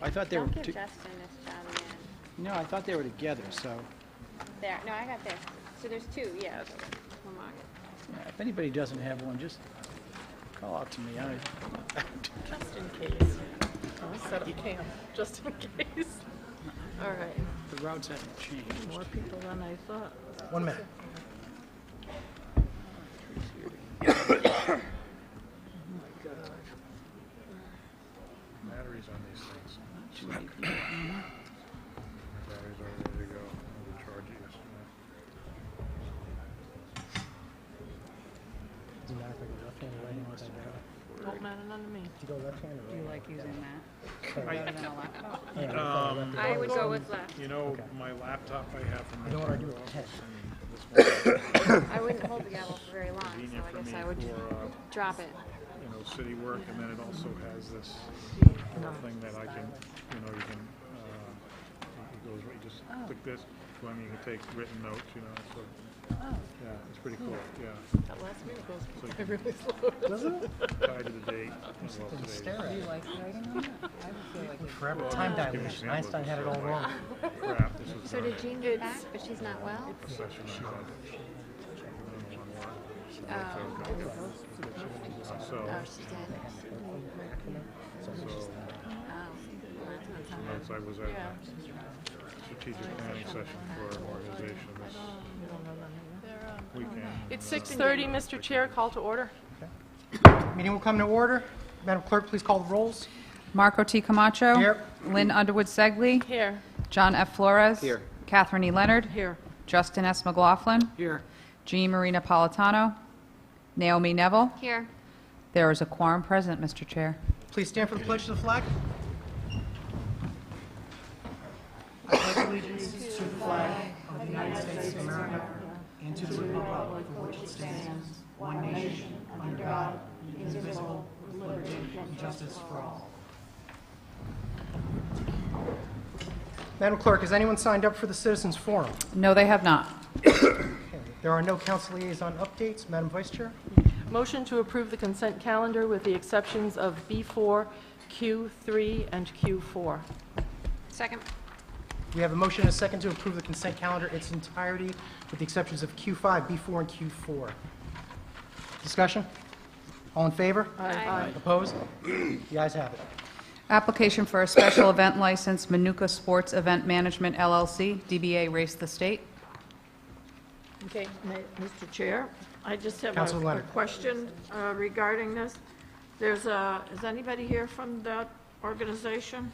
I thought they were. Don't give Justin this job again. No, I thought they were together. So There, no, I got there. So there's two, yeah. We'll mark it. yeah, if anybody doesn't have one, just call out to me. Just in case. I'll set up camp, just in case. All right, The routes haven't changed. more people than I thought. 1 minute. Batteries on these things. Too many people. Batteries are ready to go. The charge it yesterday. Do you matter if I go left hand or right hand with that barrel? Don't matter none to me. Do you go left hand or right? Do you like using that Right. rather than a laptop? I would go with left. You know, my laptop I have from my You know what I do with the office, pen? and this one I wouldn't hold the gavel for very long, so convenient I for guess me I would for, drop it. you know, city work, and then it also has this little thing that I can, you know, you can, it goes, you just click this, I mean, you can take written notes, you know, so, yeah, it's pretty cool, yeah. That last minute goes So you by can really slow. Does it? tie to the date, and well, today. Stare Do at you it. like writing on that? I would feel like it's Forever. Time dilation. Einstein had it all wrong. Crap, this is So did Jean get back, but she's not well? a session I had. Oh, So, she did. notes, I was at strategic planning session for an organization this weekend. It's 6:30, Mr. Chair, call to order. Meeting will come to order. Madam Clerk, please call the rolls. Marco T. Camacho. Here. Lynn Underwood Segley. Here. John F. Flores. Here. Catherine E. Leonard. Here. Justin S. McLaughlin. Here. Jean Marie Napolitano. Naomi Neville. Here. There is a quorum present, Mr. Chair. Please stand for the pledge to the flag. I pledge allegiance to the flag of the United States of America and to the republic for which it stands, one nation, under God, indivisible, with liberty and justice for all. Madam Clerk, has anyone signed up for the Citizens Forum? No, they have not. There are no council liaison updates. Madam Vice Chair? Motion to approve the consent calendar with the exceptions of B4, Q3, and Q4. Second. We have a motion and a second to approve the consent calendar in its entirety with the exceptions of Q5, B4, and Q4. Discussion? All in favor? Aye. Opposed? The ayes have it. Application for a special event license, Manuka Sports Event Management LLC, DBA Race the State. Okay, Mr. Chair, I just have Councilor a Leonard. question regarding this. Is anybody here from that organization?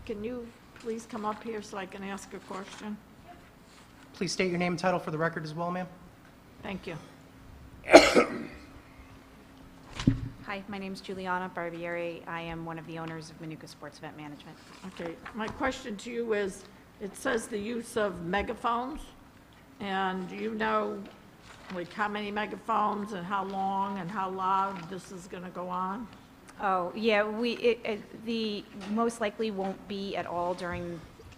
Can you please come up here so I can ask a question? Please state your name and title for the record as well, ma'am. Thank you. Hi, my name's Juliana Barbieri. I am one of the owners of Manuka Sports Event Management. Okay, my question to you is, it says the use of megaphones, and do you know, like, how many megaphones and how long and how loud this is going to go on? Oh, yeah, the most likely won't be at all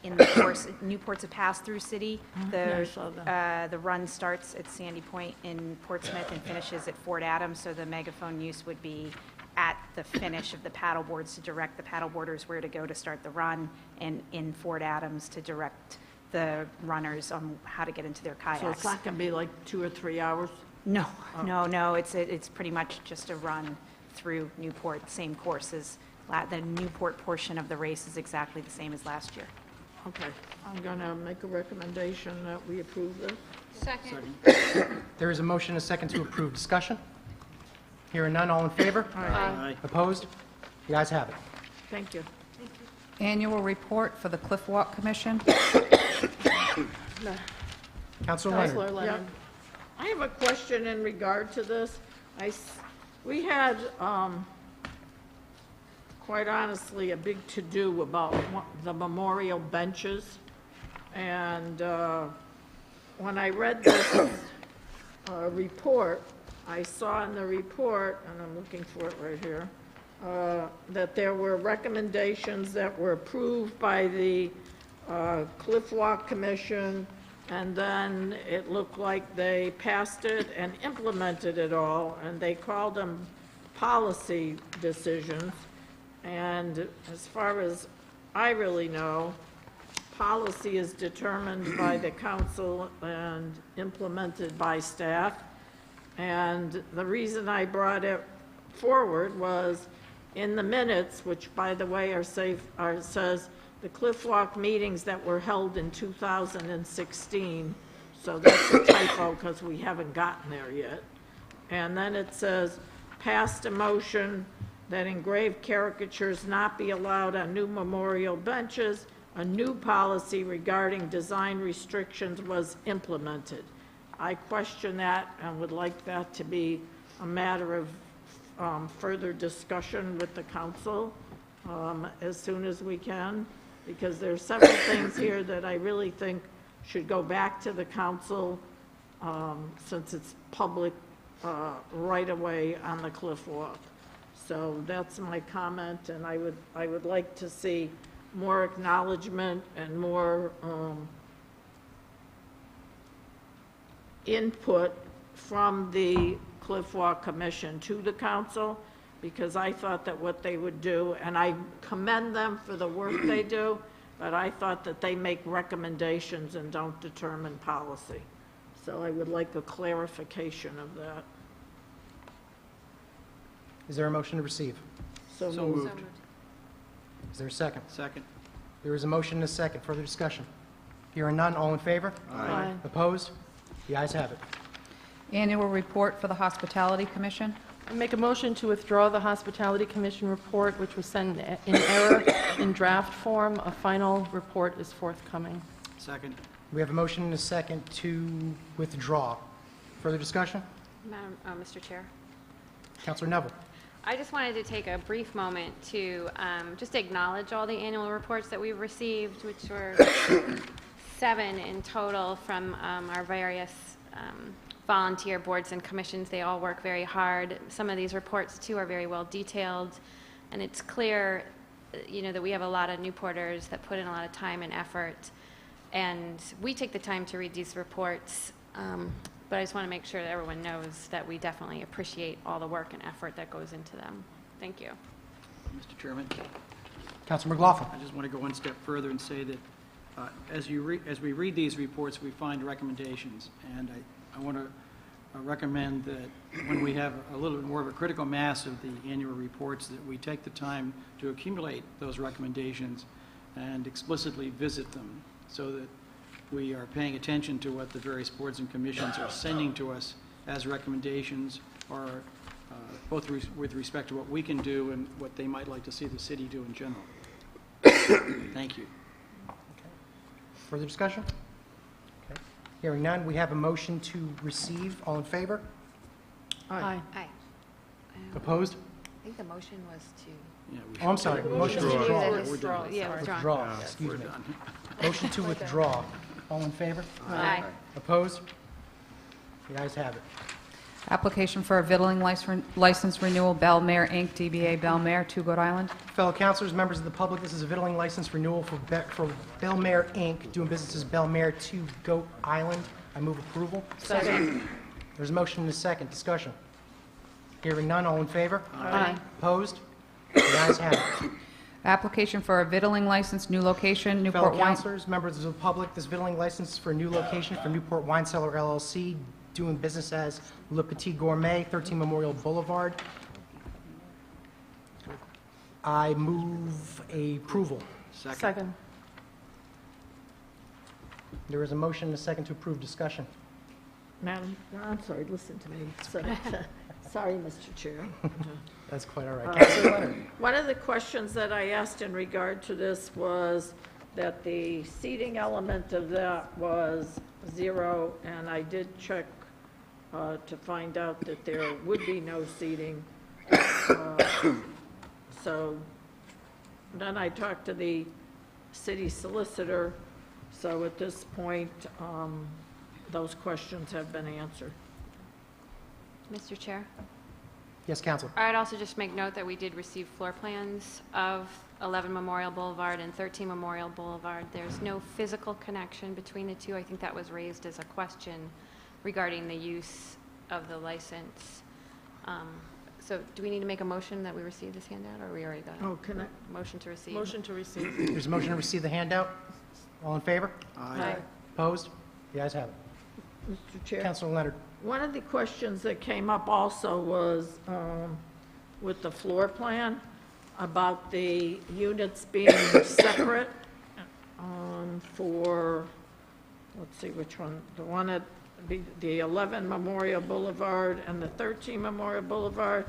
in the course. Newport's a pass-through city. Yeah, I saw that. The run starts at Sandy Point in Portsmouth and finishes at Fort Adams, so the megaphone use would be at the finish of the paddleboards to direct the paddleboarders where to go to start the run, and in Fort Adams to direct the runners on how to get into their kayaks. So it's not going to be like 2 or 3 hours? No, no, it's pretty much just a run through Newport, same courses. The Newport portion of the race is exactly the same as last year. Okay, I'm going to make a recommendation that we approve this. Second. There is a motion and a second to approve. Discussion? Hearing none, all in favor? Aye. Opposed? The ayes have it. Thank you. Annual report for the Cliff Walk Commission. Councilor Leonard. Councilor Leonard. I have a question in regard to this. We had, quite honestly, a big to-do about the memorial benches. And when I read this report, I saw in the report, and I'm looking for it right here, that there were recommendations that were approved by the Cliff Walk Commission, and then it looked like they passed it and implemented it all, and they called them policy decisions. And as far as I really know, policy is determined by the council and implemented by staff. And the reason I brought it forward was in the minutes, which by the way says the Cliff Walk meetings that were held in 2016. So that's a typo because we haven't gotten there yet. And then it says, passed a motion that engraved caricatures not be allowed on new memorial benches. A new policy regarding design restrictions was implemented. I question that and would like that to be a matter of further discussion with the council as soon as we can, because there's several things here that I really think should go back to the council since it's public right away on the Cliff Walk. So that's my comment, and I would like to see more acknowledgement and more input from the Cliff Walk Commission to the council, because I thought that what they would do, and I commend them for the work they do, but I thought that they make recommendations and don't determine policy. So I would like a clarification of that. Is there a motion to receive? So So moved. moved. Is there a second? Second. There is a motion and a second. Further discussion? Hearing none, all in favor? Aye. Opposed? The ayes have it. Annual report for the Hospitality Commission. I make a motion to withdraw the Hospitality Commission report, which was sent in error in draft form. A final report is forthcoming. Second. We have a motion and a second to withdraw. Further discussion? Mr. Chair. Councilor Neville. I just wanted to take a brief moment to just acknowledge all the annual reports that we've received, which were 7 in total from our various volunteer boards and commissions. They all work very hard. Some of these reports, too, are very well detailed, and it's clear, that we have a lot of Newporters that put in a lot of time and effort, and we take the time to read these reports. But I just want to make sure that everyone knows that we definitely appreciate all the work and effort that goes into them. Thank you. Mr. Chairman, Councilor McLaughlin. I just want to go one step further and say that as we read these reports, we find recommendations. And I want to recommend that when we have a little bit more of a critical mass of the annual reports, that we take the time to accumulate those recommendations and explicitly visit them so that we are paying attention to what the various boards and commissions are sending to us as recommendations, or both with respect to what we can do and what they might like to see the city do in general. Thank you. Further discussion? Okay. Hearing none, we have a motion to receive. All in favor? Aye. Aye. Opposed? I think the motion was to... Yeah, we Oh, I'm sorry. Motion to withdraw. Withdraw. Yeah, withdrawn. Withdraw, excuse me. Motion to withdraw. All in favor? Aye. Opposed? The ayes have it. Application for a vittling license renewal, Belmare Inc., DBA Belmare, 2 Goat Island. Fellow councilors, members of the public, this is a vittling license renewal for Belmare Inc., doing business as Belmare 2 Goat Island. I move approval. Second. There's a motion and a second. Discussion. Hearing none, all in favor? Aye. Opposed? The ayes have it. Application for a vittling license, new location, Fellow Newport Wine. councilors, members of the public, this vittling license for a new location for Newport Wine Cellar LLC, doing business as Le Petit Gourmet, 13 Memorial Boulevard. I move approval. Second. There is a motion and a second to approve. Discussion. Madam, I'm sorry, listen to me. Sorry, Mr. Chair. That's quite all right. Councilor Leonard. One of the questions that I asked in regard to this was that the seating element of that was 0, and I did check to find out that there would be no seating. So then I talked to the city solicitor, so at this point, those questions have been answered. Mr. Chair? Yes, Councilor. I'd also just make note that we did receive floor plans of 11 Memorial Boulevard and 13 Memorial Boulevard. There's no physical connection between the two. I think that was raised as a question regarding the use of the license. So do we need to make a motion that we receive this handout, or we already got it? Oh, can I? Motion to receive? Motion to receive. There's a motion to receive the handout. All in favor? Aye. Opposed? The ayes have it. Mr. Chair? Councilor Leonard. One of the questions that came up also was with the floor plan about the units being separate for, let's see which one, the one at the 11 Memorial Boulevard and the 13 Memorial Boulevard.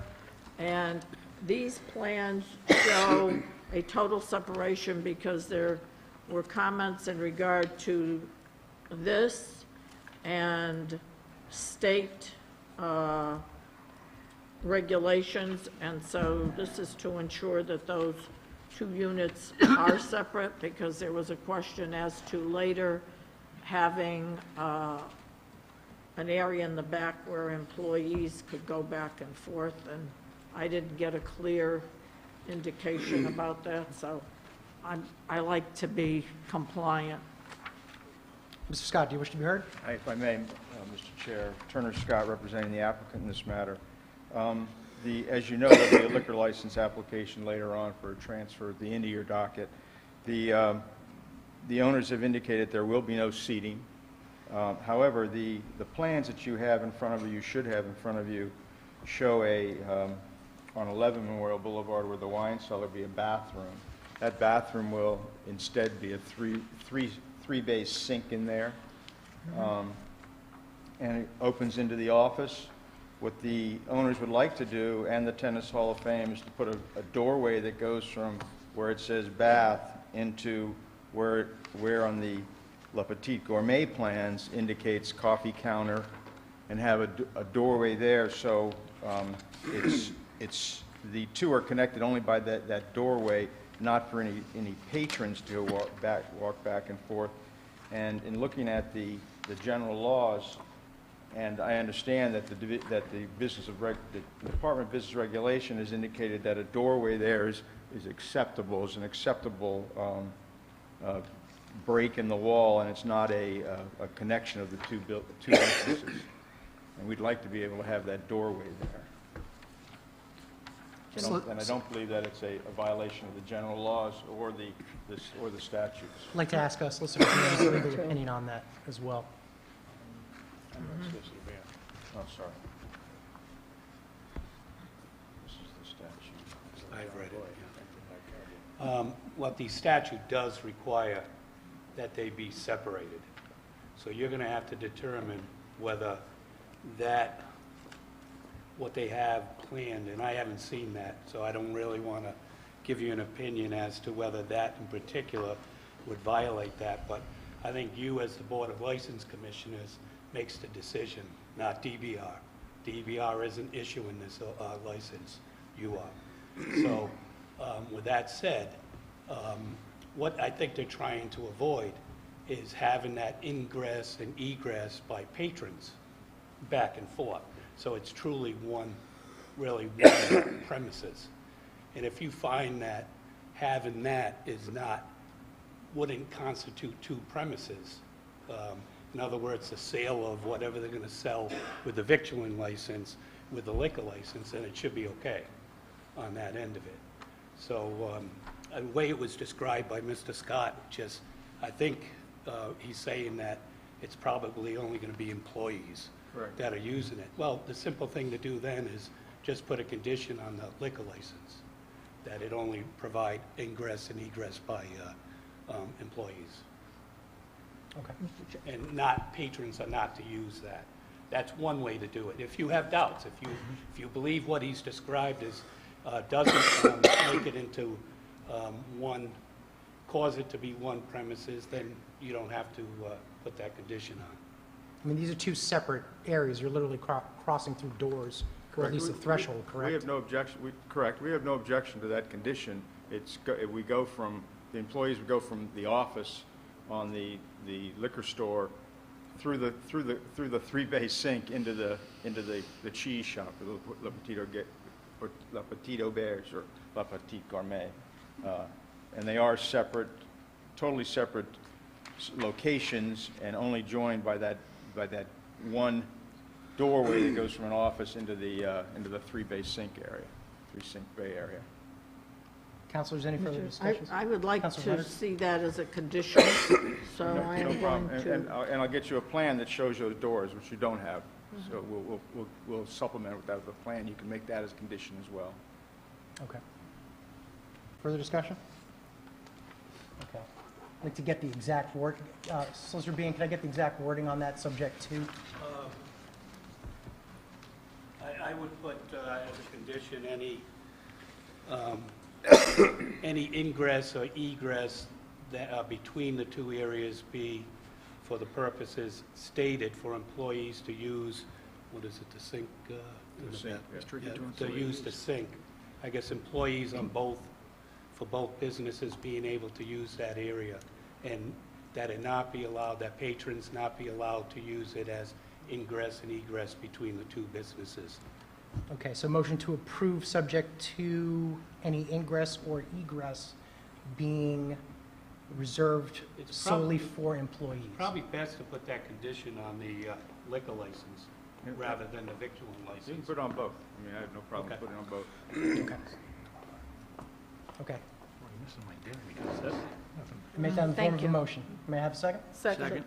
And these plans show a total separation because there were comments in regard to this and state regulations, and so this is to ensure that those two units are separate, because there was a question as to later having an area in the back where employees could go back and forth, and I didn't get a clear indication about that, so I like to be compliant. Mr. Scott, do you wish to be heard? If I may, Mr. Chair, Turner Scott representing the applicant in this matter. As you know, there'll be a liquor license application later on for a transfer at the end of your docket. The owners have indicated there will be no seating. However, the plans that you have in front of you, should have in front of you, show on 11 Memorial Boulevard where the wine cellar be a bathroom. That bathroom will instead be a three-bay sink in there, and it opens into the office. What the owners would like to do, and the Tennis Hall of Fame, is to put a doorway that goes from where it says bath into where on the La Petite Gourmet plans indicates coffee counter, and have a doorway there. So the two are connected only by that doorway, not for any patrons to walk back and forth. And in looking at the general laws, and I understand that the Department of Business Regulation has indicated that a doorway there is acceptable, is an acceptable break in the wall, and it's not a connection of the two entrances. And we'd like to be able to have that doorway there. And I don't believe that it's a violation of the general laws or the statutes. I'd like to ask a solicitor for his legal opinion on that as well. I'm not supposed to be. Oh, sorry. This is the statute. I've read it. What the statute does require that they be separated. So you're going to have to determine whether that, what they have planned, and I haven't seen that, so I don't really want to give you an opinion as to whether that in particular would violate that. But I think you, as the Board of License Commissioners, makes the decision, not DBR. DBR isn't issuing this license, you are. So with that said, what I think they're trying to avoid is having that ingress and egress by patrons back and forth. So it's truly one premises. And if you find that having that wouldn't constitute two premises, in other words, the sale of whatever they're going to sell with the victualling license, with the liquor license, then it should be okay on that end of it. So the way it was described by Mr. Scott, I think he's saying that it's probably only going to be employees that are using it. Well, the simple thing to do then is just put a condition on the liquor license, that it only provide ingress and egress by employees. Okay. And patrons are not to use that. That's one way to do it. If you have doubts, if you believe what he's described as doesn't make it into cause it to be one premises, then you don't have to put that condition on. I mean, these are two separate areas. You're literally crossing through doors, or at least a threshold, correct? We have no objection. Correct. We have no objection to that condition. The employees would go from the office on the liquor store through the three-bay sink into the cheese shop, or La Petite Auberge or La Petite Gourmet, and they are separate, totally separate locations, and only joined by that one doorway that goes from an office into the three-bay sink area, three-sink bay area. Councilors, any further discussions? I would like Councilor to Leonard? see that as a condition, so I No am problem. going to... And I'll get you a plan that shows those doors, which you don't have. So we'll supplement with that with a plan. You can make that as a condition as well. Okay. Further discussion? Okay. I'd like to get the exact word, Solicitor Bean, can I get the exact wording on that subject to? I would put as a condition any ingress or egress that between the two areas be for the purposes stated for employees to use, what is it, the sink? The sink, yeah. Restricted to To use employees. the sink. I guess employees on both, for both businesses being able to use that area, and that it not be allowed, that patrons not be allowed to use it as ingress and egress between the two businesses. Okay, so motion to approve subject to any ingress or egress being reserved It's solely probably- for employees. Probably best to put that condition on the liquor license rather than the victualling You can license. put it on both. I mean, I have no problem Okay. putting it on both. Okay. Okay. Missing my dinner because that's Make that in the form Thank of a you. motion. May I have a second? Second.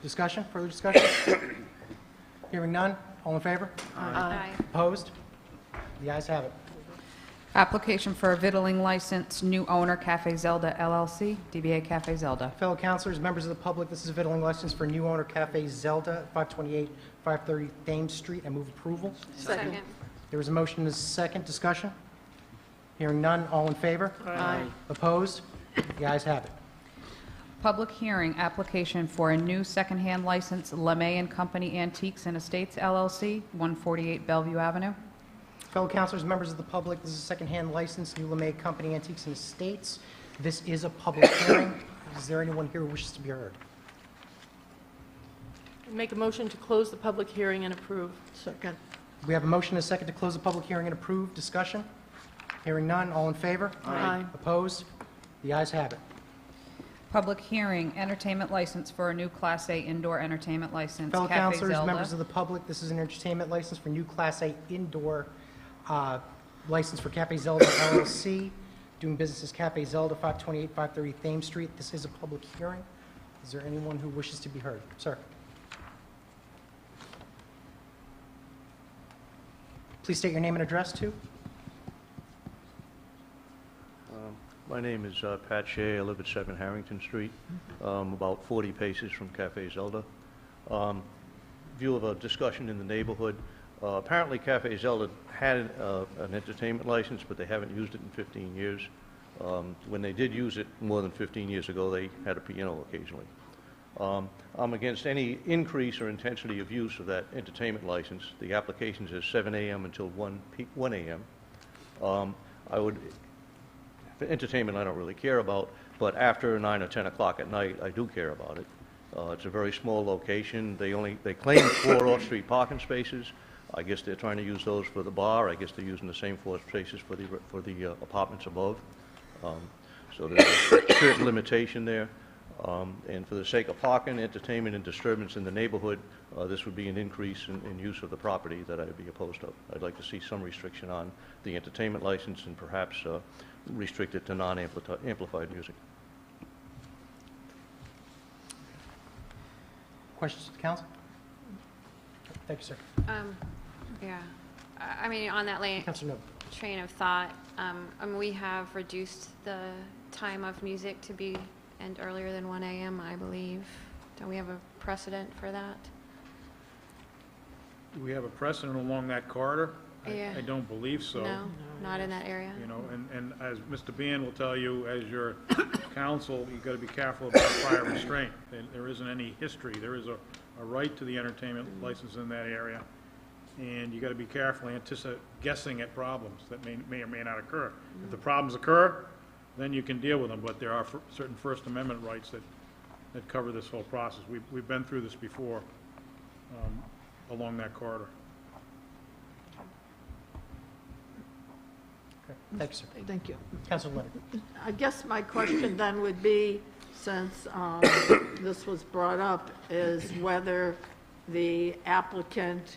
Discussion, further discussion? Hearing none, all in favor? Aye. Opposed? The ayes have it. Application for a vittling license, new owner Cafe Zelda LLC, DBA Cafe Zelda. Fellow councilors, members of the public, this is a vittling license for new owner Cafe Zelda, 528, 530 Thames Street. I move approval. Second. There is a motion and a second. Discussion? Hearing none, all in favor? Aye. Opposed? The ayes have it. Public hearing, application for a new secondhand license, LeMay and Company Antiques and Estates LLC, 148 Bellevue Avenue. Fellow councilors, members of the public, this is a secondhand license, New LeMay Company Antiques and Estates. This is a public hearing. Is there anyone here who wishes to be heard? Make a motion to close the public hearing and approve. Second. We have a motion and a second to close the public hearing and approve. Discussion? Hearing none, all in favor? Aye. Opposed? The ayes have it. Public hearing, entertainment license for a new Class A indoor entertainment license, Fellow Cafe councilors, Zelda. members of the public, this is an entertainment license for new Class A indoor license for Cafe Zelda LLC, doing business as Cafe Zelda, 528, 530 Thames Street. This is a public hearing. Is there anyone who wishes to be heard? Sir. Please state your name and address, too. My name is Pat Shea. I live at 7 Harrington Street, about 40 paces from Cafe Zelda. View of a discussion in the neighborhood. Apparently Cafe Zelda had an entertainment license, but they haven't used it in 15 years. When they did use it more than 15 years ago, they had a piano occasionally. I'm against any increase or intensity of use of that entertainment license. The application says 7 a.m. until 1 a.m. I would, for entertainment I don't really care about, but after 9 or 10 o'clock at night, I do care about it. It's a very small location. They claim 4 off-street parking spaces. I guess they're trying to use those for the bar. I guess they're using the same 4 spaces for the apartments above. So there's a certain limitation there. And for the sake of parking, entertainment, and disturbance in the neighborhood, this would be an increase in use of the property that I'd be opposed to. I'd like to see some restriction on the entertainment license and perhaps restrict it to non-amplified music. Questions to the council? Thank you, sir. Yeah. I mean, on that Councilor Noble. train of thought, we have reduced the time of music to be end earlier than 1 a.m., I believe. Don't we have a precedent for that? Do we have a precedent along that corridor? Yeah. I don't believe so. No, not in that area. You know, and as Mr. Bean will tell you, as your counsel, you've got to be careful about prior restraint. There isn't any history. There is a right to the entertainment license in that area, and you got to be careful guessing at problems that may or may not occur. If the problems occur, then you can deal with them, but there are certain First Amendment rights that cover this whole process. We've been through this before along that corridor. Okay. Thank you, sir. Thank you. Councilor Leonard. I guess my question then would be, since this was brought up, is whether the applicant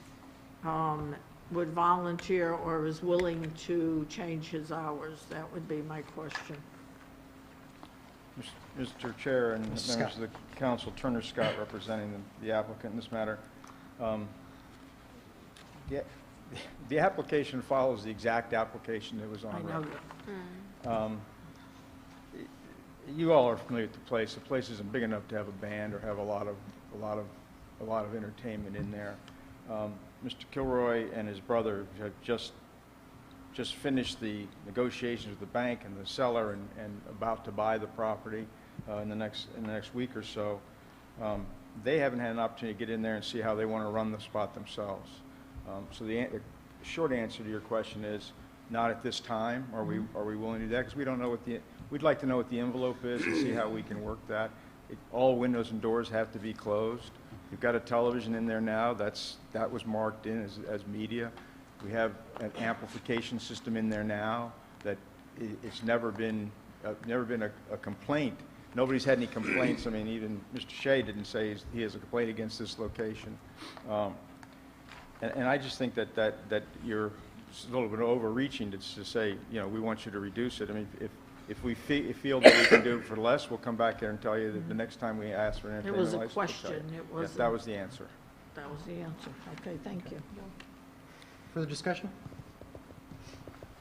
would volunteer or is willing to change his hours. That would be my question. Mr. Chair and members Scott. of the council, Turner Scott representing the applicant in this matter. The application follows the exact application that was I on know record. that. You all are familiar with the place. The place isn't big enough to have a band or have a lot of entertainment in there. Mr. Kilroy and his brother have just finished the negotiations with the bank and the seller and about to buy the property in the next week or so. They haven't had an opportunity to get in there and see how they want to run the spot themselves. So the short answer to your question is not at this time. Are we willing to do that? Because we don't know we'd like to know what the envelope is and see how we can work that. All windows and doors have to be closed. You've got a television in there now. That was marked in as media. We have an amplification system in there now that it's never been a complaint. Nobody's had any complaints. I mean, even Mr. Shea didn't say he has a complaint against this location. And I just think that you're a little bit overreaching to say, you know, we want you to reduce it. I mean, if we feel that we can do it for less, we'll come back here and tell you that the next time we ask for an It entertainment was a license, we'll tell you. question. It Yes, wasn't. that was the answer. That was the answer. Okay, thank you. Further discussion?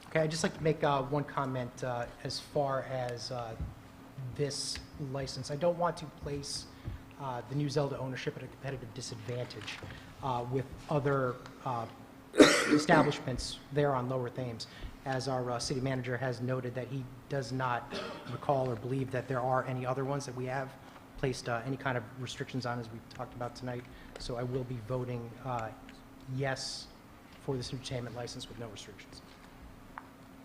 Okay, I'd just like to make one comment as far as this license. I don't want to place the New Zelda ownership at a competitive disadvantage with other establishments there on Lower Thames. As our city manager has noted that he does not recall or believe that there are any other ones that we have placed any kind of restrictions on, as we've talked about tonight. So I will be voting yes for this entertainment license with no restrictions.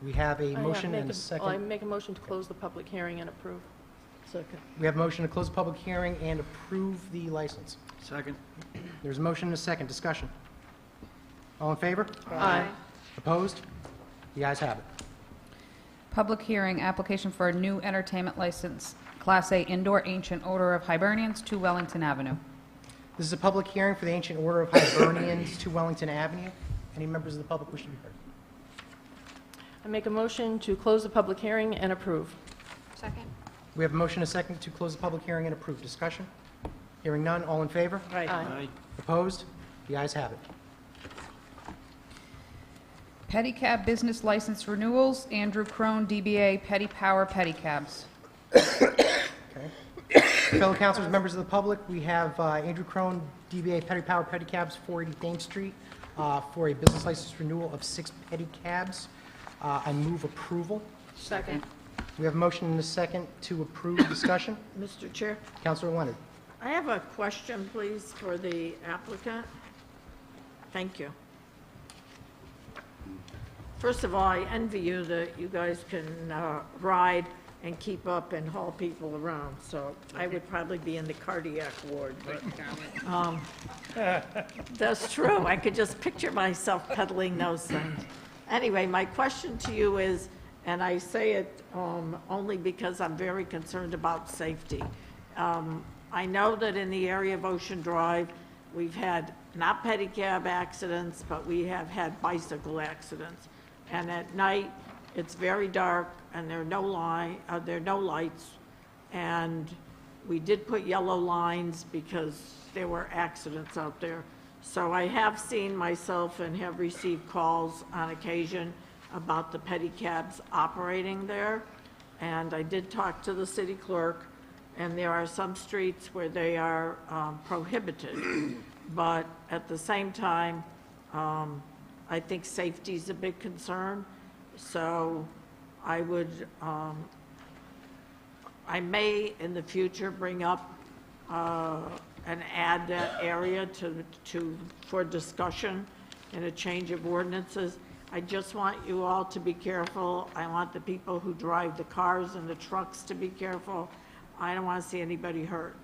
We have a motion and a I second. make a motion to close the public hearing and approve. Second. We have a motion to close the public hearing and approve the license. Second. There's a motion and a second. Discussion. All in favor? Aye. Opposed? The ayes have it. Public hearing, application for a new entertainment license, Class A Indoor Ancient Order of Hibernians, 2 Wellington Avenue. This is a public hearing for the Ancient Order of Hibernians, 2 Wellington Avenue. Any members of the public wish to be heard? I make a motion to close the public hearing and approve. Second. We have a motion and a second to close the public hearing and approve. Discussion? Hearing none. All in favor? Aye. Aye. Opposed? The ayes have it. Pedicab business license renewals, Andrew Crone, DBA Petty Power Pedicabs. Okay. Fellow councilors, members of the public, we have Andrew Crone, DBA Petty Power Pedicabs, 480 Thames Street, for a business license renewal of 6 pedicabs. I move approval. Second. We have a motion and a second to approve. Discussion. Mr. Chair, Councilor Leonard. I have a question, please, for the applicant. Thank you. First of all, I envy you that you guys can ride and keep up and haul people around, so I would probably be in the cardiac ward, but, that's true. I could just picture myself pedaling those things. Anyway, my question to you is, and I say it only because I'm very concerned about safety. I know that in the area of Ocean Drive, we've had not pedicab accidents, but we have had bicycle accidents. And at night, it's very dark, and there are no lights. And we did put yellow lines because there were accidents out there. So I have seen myself and have received calls on occasion about the pedicabs operating there. And I did talk to the city clerk, and there are some streets where they are prohibited. But at the same time, I think safety is a big concern. So I would, I may in the future bring up and add that area for discussion in a change of ordinances. I just want you all to be careful. I want the people who drive the cars and the trucks to be careful. I don't want to see anybody hurt.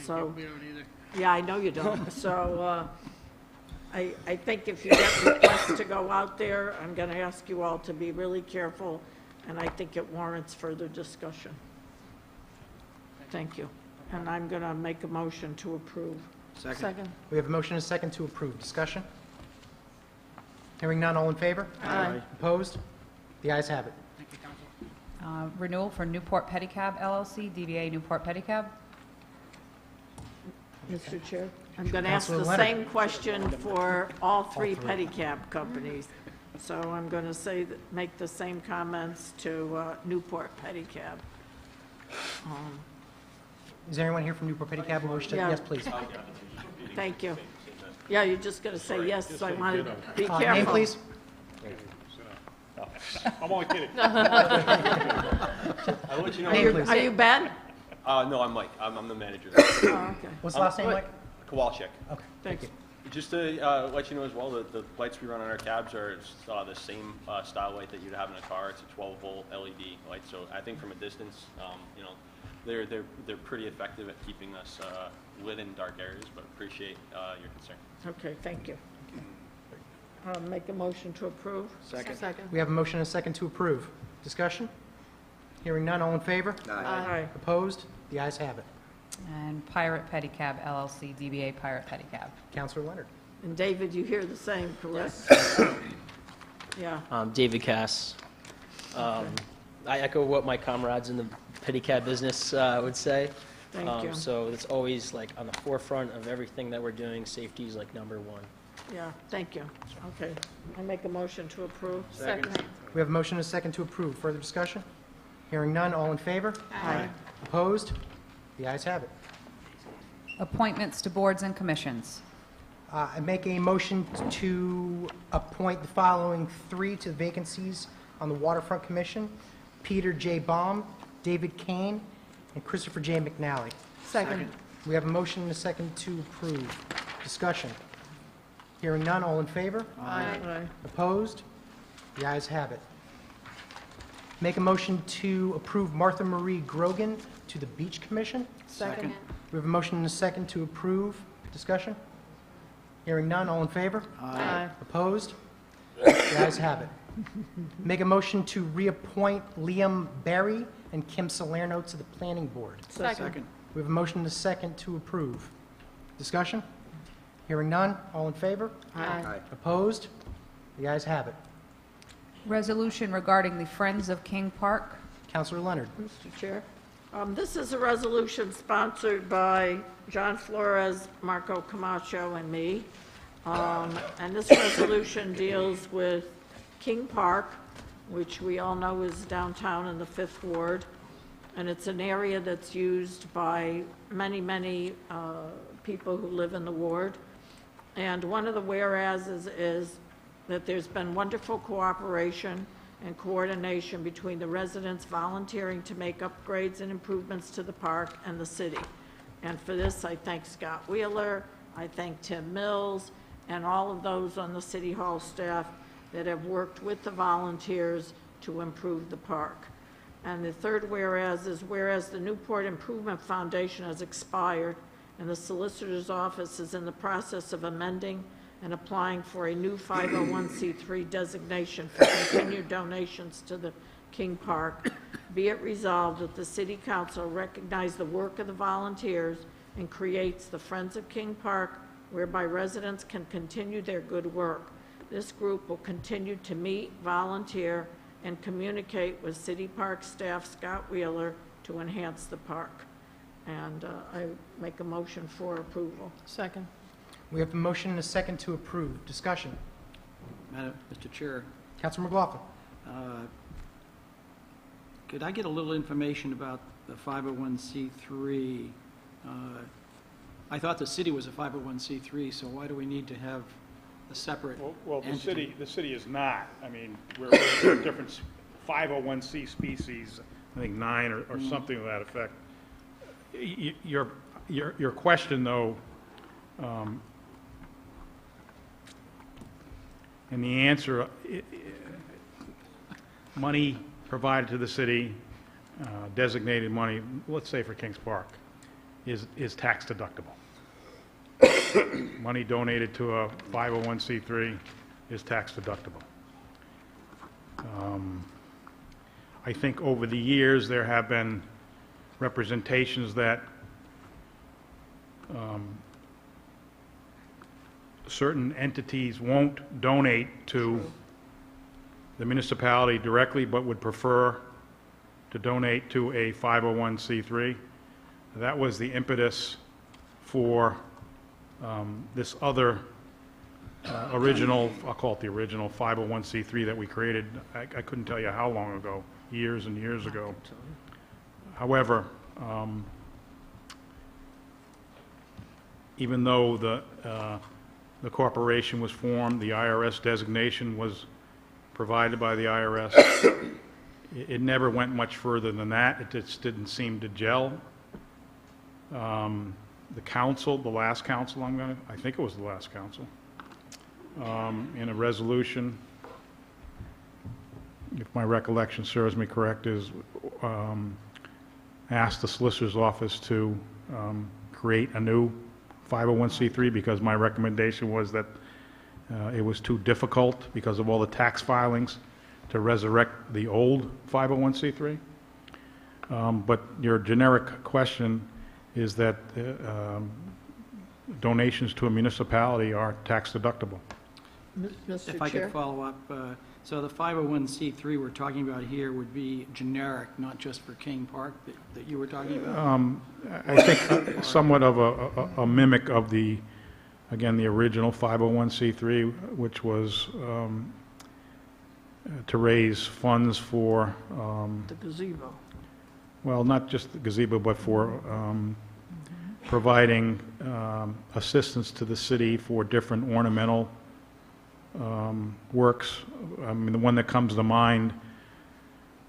So, We don't either. yeah, I know you don't. So I think if you get requests to go out there, I'm going to ask you all to be really careful, and I think it warrants further discussion. Thank you. And I'm going to make a motion to approve. Second. We have a motion and a second to approve. Discussion? Hearing none, all in favor? Aye. Opposed? The ayes have it. Renewal for Newport Pedicab LLC, DBA Newport Pedicab. Mr. Chair, I'm going to ask Councilor the Leonard. same question for all three pedicab companies. So I'm going to say, make the same comments to Newport Pedicab. Is there anyone here from Newport Pedicab who wishes to? Yeah. Yes, please. Thank you. Yeah, you're just going to say yes, so I wanted to be careful. Name, please? I'm only kidding. I'll let you know. Name, please. Are you Ben? No, I'm Mike. I'm the manager. Oh, okay. What's the last name, Mike? Kowalczyk. Okay, Thank you. Just to let you know as well, that the lights we run on our cabs are the same style light that you'd have in a car. It's a 12-volt LED light. So I think from a distance, you know, they're pretty effective at keeping us lit in dark areas. But appreciate your concern. Okay, thank you. Make a motion to approve. Second. we have a motion and a second to approve. Discussion? Hearing none, all in favor? Aye. Opposed? The ayes have it. And Pirate Pedicab LLC, DBA Pirate Pedicab. Counselor Leonard. And David, you hear the same, correct? Yeah. David Cass. I echo what my comrades in the pedicab business would say. Thank you. So it's always like on the forefront of everything that we're doing. Safety is like number one. Yeah, thank you. Okay. I make a motion to approve. Second. We have a motion and a second to approve. Further discussion? Hearing none, all in favor? Aye. Opposed? The ayes have it. Appointments to boards and commissions. I make a motion to appoint the following three to vacancies on the Waterfront Commission: Peter J. Baum, David Kane, and Christopher J. McNally. Second. We have a motion and a second to approve. Discussion? Hearing none, all in favor? Aye. Opposed? The ayes have it. Make a motion to approve Martha Marie Grogan to the Beach Commission. Second. We have a motion and a second to approve. Discussion? Hearing none, all in favor? Aye. Opposed? The ayes have it. Make a motion to reappoint Liam Berry and Kim Salerno to the Planning Board. Second. We have a motion and a second to approve. Discussion? Hearing none, all in favor? Aye. Opposed? The ayes have it. Resolution regarding the Friends of King Park. Counselor Leonard. Mr. Chair. This is a resolution sponsored by John Flores, Marco Camacho, and me. And this resolution deals with King Park, which we all know is downtown in the 5th Ward. And it's an area that's used by many people who live in the ward. And one of the whereases is that there's been wonderful cooperation and coordination between the residents volunteering to make upgrades and improvements to the park and the city. And for this, I thank Scott Wheeler, I thank Tim Mills, and all of those on the City Hall staff that have worked with the volunteers to improve the park. And the third whereas is whereas the Newport Improvement Foundation has expired and the Solicitor's Office is in the process of amending and applying for a new 501c3 designation for continued donations to the King Park, be it resolved that the City Council recognize the work of the volunteers and creates the Friends of King Park, whereby residents can continue their good work. This group will continue to meet, volunteer, and communicate with City Park staff Scott Wheeler to enhance the park. And I make a motion for approval. Second. We have a motion and a second to approve. Discussion. Mr. Chair, Councilor McLaughlin. could I get a little information about the 501c3? I thought the city was a 501c3, so why do we need to have a separate Well, entity? the city is not. I mean, we're a different 501c species, I think 9 or something to that effect. Your question, though, and the answer, money provided to the city, designated money, let's say for Kings Park, is tax deductible. Money donated to a 501c3 is tax deductible. I think over the years there have been representations that certain entities won't donate to the municipality directly, but would prefer to donate to a 501c3. That was the impetus for this other original, I'll call it the original 501c3 that we created. I couldn't tell you how long ago, years and years ago. However, even though the corporation was formed, the IRS designation was provided by the IRS, it never went much further than that. It just didn't seem to gel. The council, the last council, I think it was the last council, in a resolution, if my recollection serves me correct, is asked the solicitor's office to create a new 501c3, because my recommendation was that it was too difficult because of all the tax filings to resurrect the old 501c3. But your generic question is that donations to a municipality are tax deductible. Mr. If I could Chair? follow up, so the 501c3 we're talking about here would be generic, not just for King Park that you were talking about? I think somewhat of a mimic of the, again, the original 501c3, which was to raise funds for, The gazebo. well, not just the gazebo, but for providing assistance to the city for different ornamental works. I mean, the one that comes to mind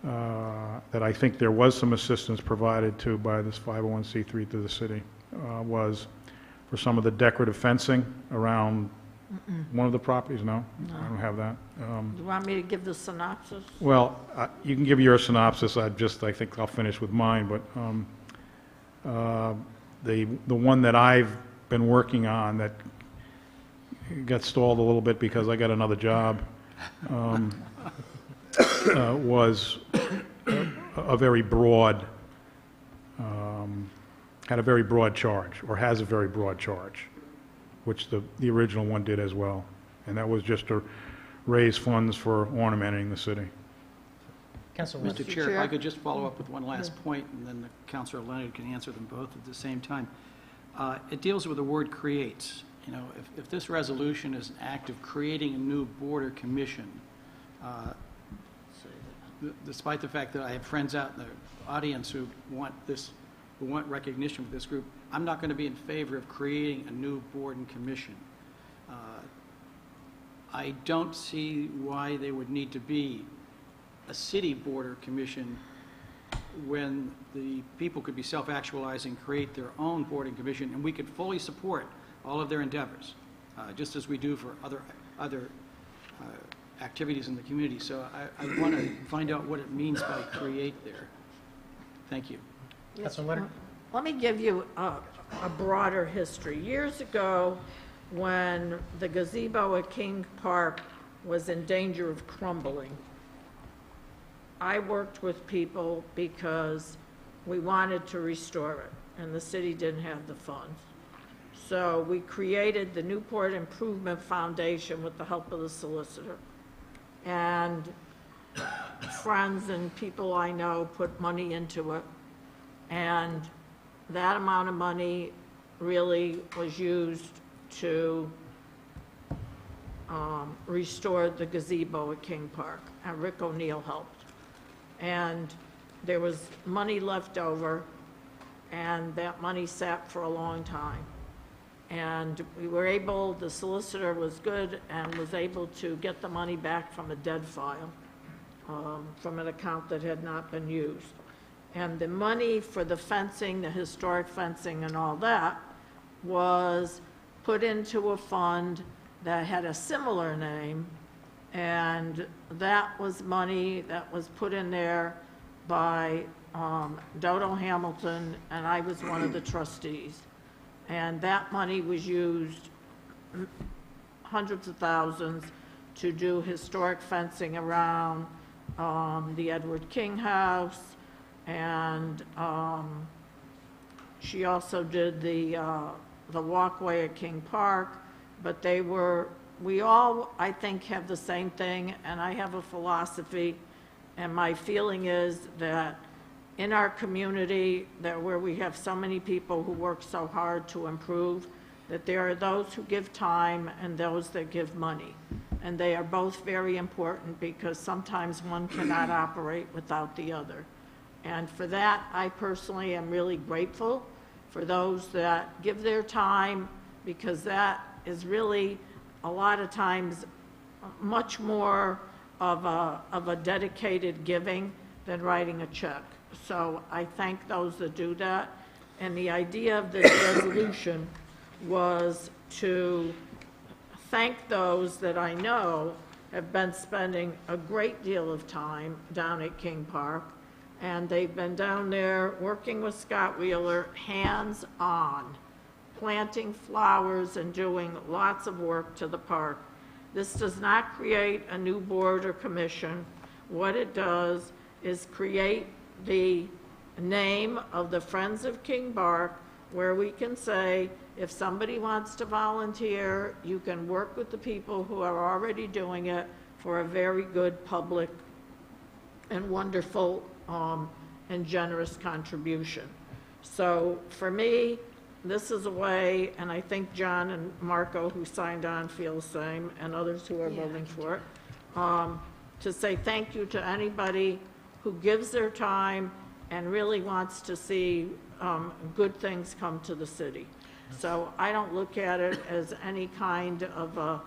that I think there was some assistance provided to by this 501c3 to the city was for some of the decorative fencing around one of the properties. No, I don't have that. You want me to give the synopsis? Well, you can give your synopsis. I think I'll finish with mine. But the one that I've been working on that got stalled a little bit because I got another job was a very broad, had a very broad charge, or has a very broad charge, which the original one did as well. And that was just to raise funds for ornamenting the city. Councilman, Mr. Chair, if I could just follow up with one last point, and then the Councilor Leonard can answer them both at the same time. It deals with the word creates. You know, if this resolution is an act of creating a new board or commission, despite the fact that I have friends out in the audience who want recognition with this group, I'm not going to be in favor of creating a new board and commission. I don't see why there would need to be a city board or commission when the people could be self-actualizing, create their own board and commission, and we could fully support all of their endeavors, just as we do for other activities in the community. So I want to find out what it means by create there. Thank you. Councilman Leonard? Let me give you a broader history. Years ago, when the gazebo at King Park was in danger of crumbling, I worked with people because we wanted to restore it, and the city didn't have the funds. So we created the Newport Improvement Foundation with the help of the solicitor. And friends and people I know put money into it. And that amount of money really was used to restore the gazebo at King Park. And Rick O'Neill helped. And there was money left over, and that money sat for a long time. And we were able, the solicitor was good and was able to get the money back from a dead file, from an account that had not been used. And the money for the fencing, the historic fencing and all that, was put into a fund that had a similar name, and that was money that was put in there by Dodo Hamilton, and I was one of the trustees. And that money was used, hundreds of thousands, to do historic fencing around the Edward King House, and she also did the walkway at King Park, but we all, I think, have the same thing, and I have a philosophy, and my feeling is that in our community, that where we have so many people who work so hard to improve, that there are those who give time and those that give money. And they are both very important because sometimes one cannot operate without the other. And for that, I personally am really grateful for those that give their time, because that is really a lot of times much more of a dedicated giving than writing a check. So I thank those that do that. And the idea of this resolution was to thank those that I know have been spending a great deal of time down at King Park, and they've been down there working with Scott Wheeler, hands-on, planting flowers and doing lots of work to the park. This does not create a new board or commission. What it does is create the name of the Friends of King Park, where we can say, if somebody wants to volunteer, you can work with the people who are already doing it for a very good public and wonderful and generous contribution. So for me, this is a way, and I think John and Marco, who signed on, feel the same, and others who are voting for it, to say thank you to anybody who gives their time and really wants to see good things come to the city. So I don't look at it as any kind of a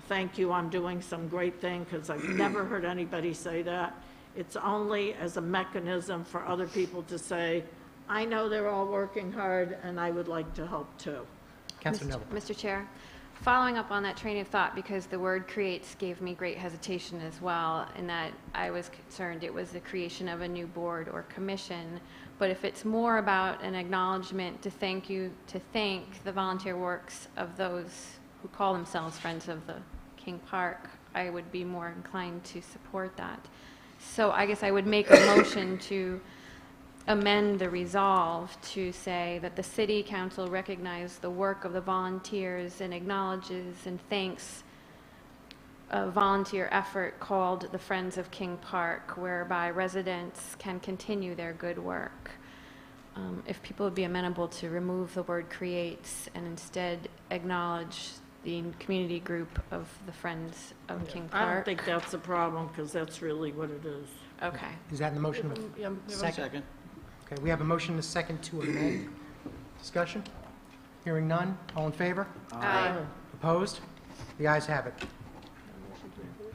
thank you, I'm doing some great thing, because I've never heard anybody say that. It's only as a mechanism for other people to say, I know they're all working hard and I would like to help too. Councilor Neville. Mr. Chair, following up on that train of thought, because the word creates gave me great hesitation as well, in that I was concerned it was the creation of a new board or commission. But if it's more about an acknowledgement to thank the volunteer works of those who call themselves Friends of the King Park, I would be more inclined to support that. So I guess I would make a motion to amend the resolve to say that the city council recognize the work of the volunteers and acknowledges and thanks a volunteer effort called the Friends of King Park, whereby residents can continue their good work. If people would be amenable to remove the word creates and instead acknowledge the community group of the Friends of King Park. I don't think that's a problem, because that's really what it is. Okay. Is that in the motion? Second. Okay, we have a motion and a second to amend. Discussion? Hearing none. All in favor? Aye. Opposed? The ayes have it.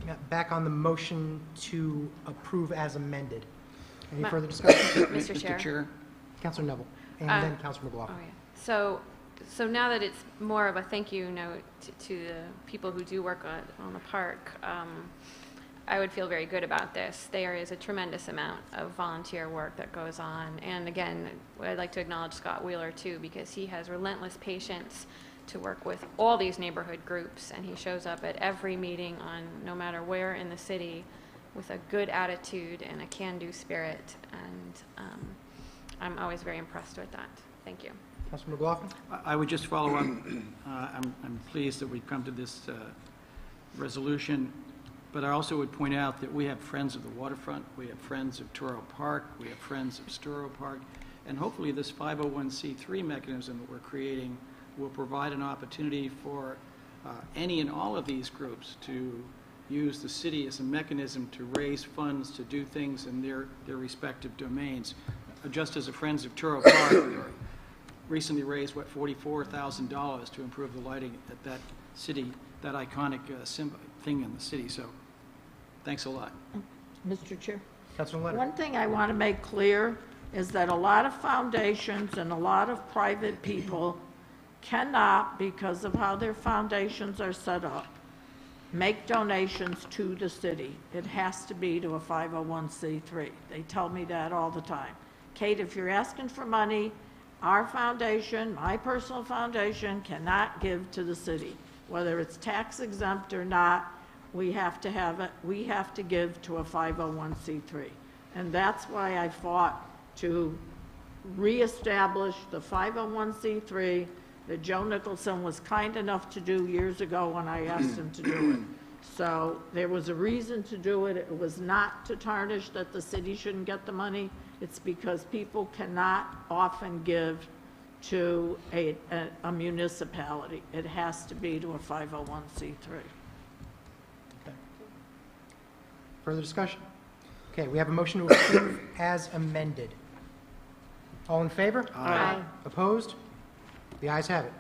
Now, back on the motion to approve as amended. Any Ma- further discussion? Mr. Chair. Councilor Neville, and then Councilor McLaughlin. Oh, yeah. So now that it's more of a thank you note to the people who do work on the park, I would feel very good about this. There is a tremendous amount of volunteer work that goes on. And again, I'd like to acknowledge Scott Wheeler too, because he has relentless patience to work with all these neighborhood groups, and he shows up at every meeting no matter where in the city with a good attitude and a can-do spirit. And I'm always very impressed with that. Thank you. Councilor McLaughlin? I would just follow up. I'm pleased that we've come to this resolution, but I also would point out that we have Friends of the Waterfront, we have Friends of Toro Park, we have Friends of Sturo Park, and hopefully this 501c3 mechanism that we're creating will provide an opportunity for any and all of these groups to use the city as a mechanism to raise funds to do things in their respective domains. Just as a Friends of Turo Park, we recently raised, $44,000 to improve the lighting at that city, that iconic thing in the city. So thanks a lot. Mr. Chair? Councilor Leonard? One thing I want to make clear is that a lot of foundations and a lot of private people cannot, because of how their foundations are set up, make donations to the city. It has to be to a 501c3. They tell me that all the time. Kate, if you're asking for money, our foundation, my personal foundation, cannot give to the city. Whether it's tax exempt or not, we have to have it, we have to give to a 501c3. And that's why I fought to reestablish the 501c3 that Joe Nicholson was kind enough to do years ago when I asked him to do it. So there was a reason to do it. It was not to tarnish that the city shouldn't get the money. It's because people cannot often give to a municipality. It has to be to a 501c3. Further discussion? Okay, we have a motion to approve as amended. All in favor? Aye. Opposed? The ayes have it.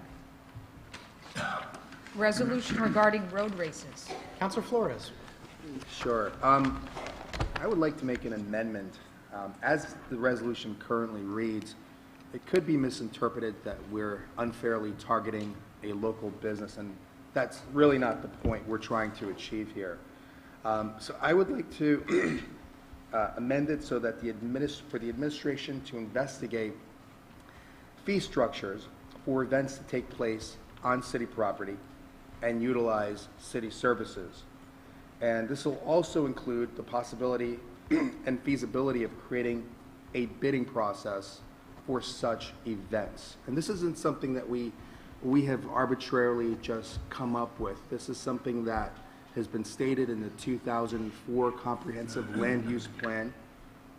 Resolution regarding road races. Counselor Flores. Sure. I would like to make an amendment. As the resolution currently reads, it could be misinterpreted that we're unfairly targeting a local business, and that's really not the point we're trying to achieve here. So I would like to amend it so that for the administration to investigate fee structures for events to take place on city property and utilize city services. And this will also include the possibility and feasibility of creating a bidding process for such events. And this isn't something that we have arbitrarily just come up with. This is something that has been stated in the 2004 Comprehensive Land Use Plan,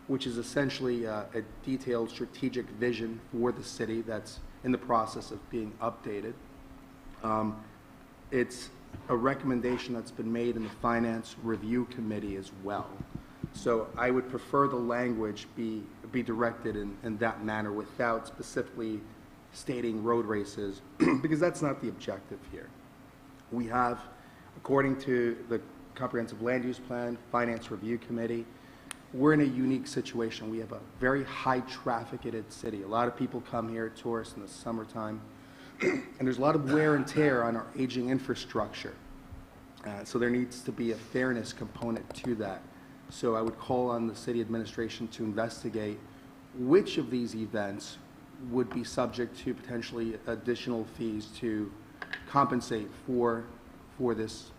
which is essentially a detailed strategic vision for the city that's in the process of being updated. It's a recommendation that's been made in the Finance Review Committee as well. So I would prefer the language be directed in that manner without specifically stating road races, because that's not the objective here. We have, according to the Comprehensive Land Use Plan, Finance Review Committee, we're in a unique situation. We have a very high trafficated city. A lot of people come here, tourists in the summertime, and there's a lot of wear and tear on our aging infrastructure. So there needs to be a fairness component to that. So I would call on the city administration to investigate which of these events would be subject to potentially additional fees to compensate for this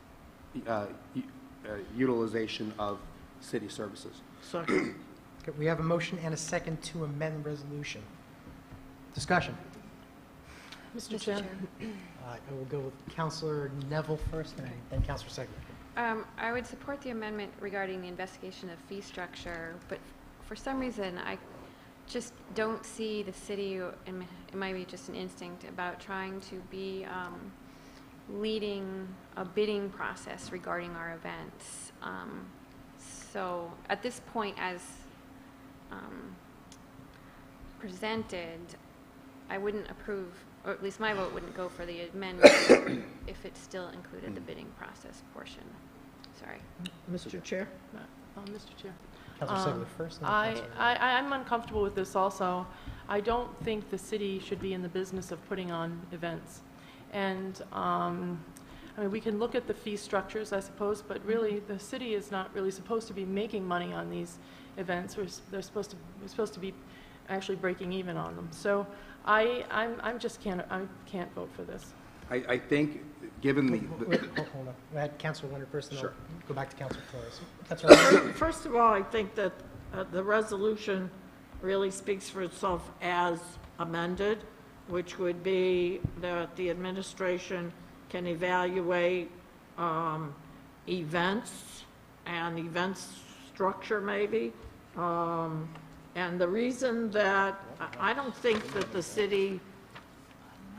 utilization of city services. Second. Okay, we have a motion and a second to amend resolution. Discussion. Mr. Chair. I will go with Counselor Neville first, and then Counselor Segler. I would support the amendment regarding the investigation of fee structure, but for some reason, I just don't see the city, and it might be just an instinct, about trying to be leading a bidding process regarding our events. So at this point, as presented, I wouldn't approve, or at least my vote wouldn't go for the amendment if it still included the bidding process portion. Sorry. Mr. Chair? Mr. Chair. Counselor Segler first, and then Counselor. I'm uncomfortable with this also. I don't think the city should be in the business of putting on events. And, I mean, we can look at the fee structures, I suppose, but really, the city is not really supposed to be making money on these events. We're supposed to be actually breaking even on them. So I can't vote for this. I think, given the... Hold on. I had Counselor Leonard first, and Sure. I'll go back to Counselor Flores. Counselor First of all, I think that the resolution really speaks for itself as amended, which would be that the administration can evaluate events and events structure maybe. And the reason that I don't think that the city,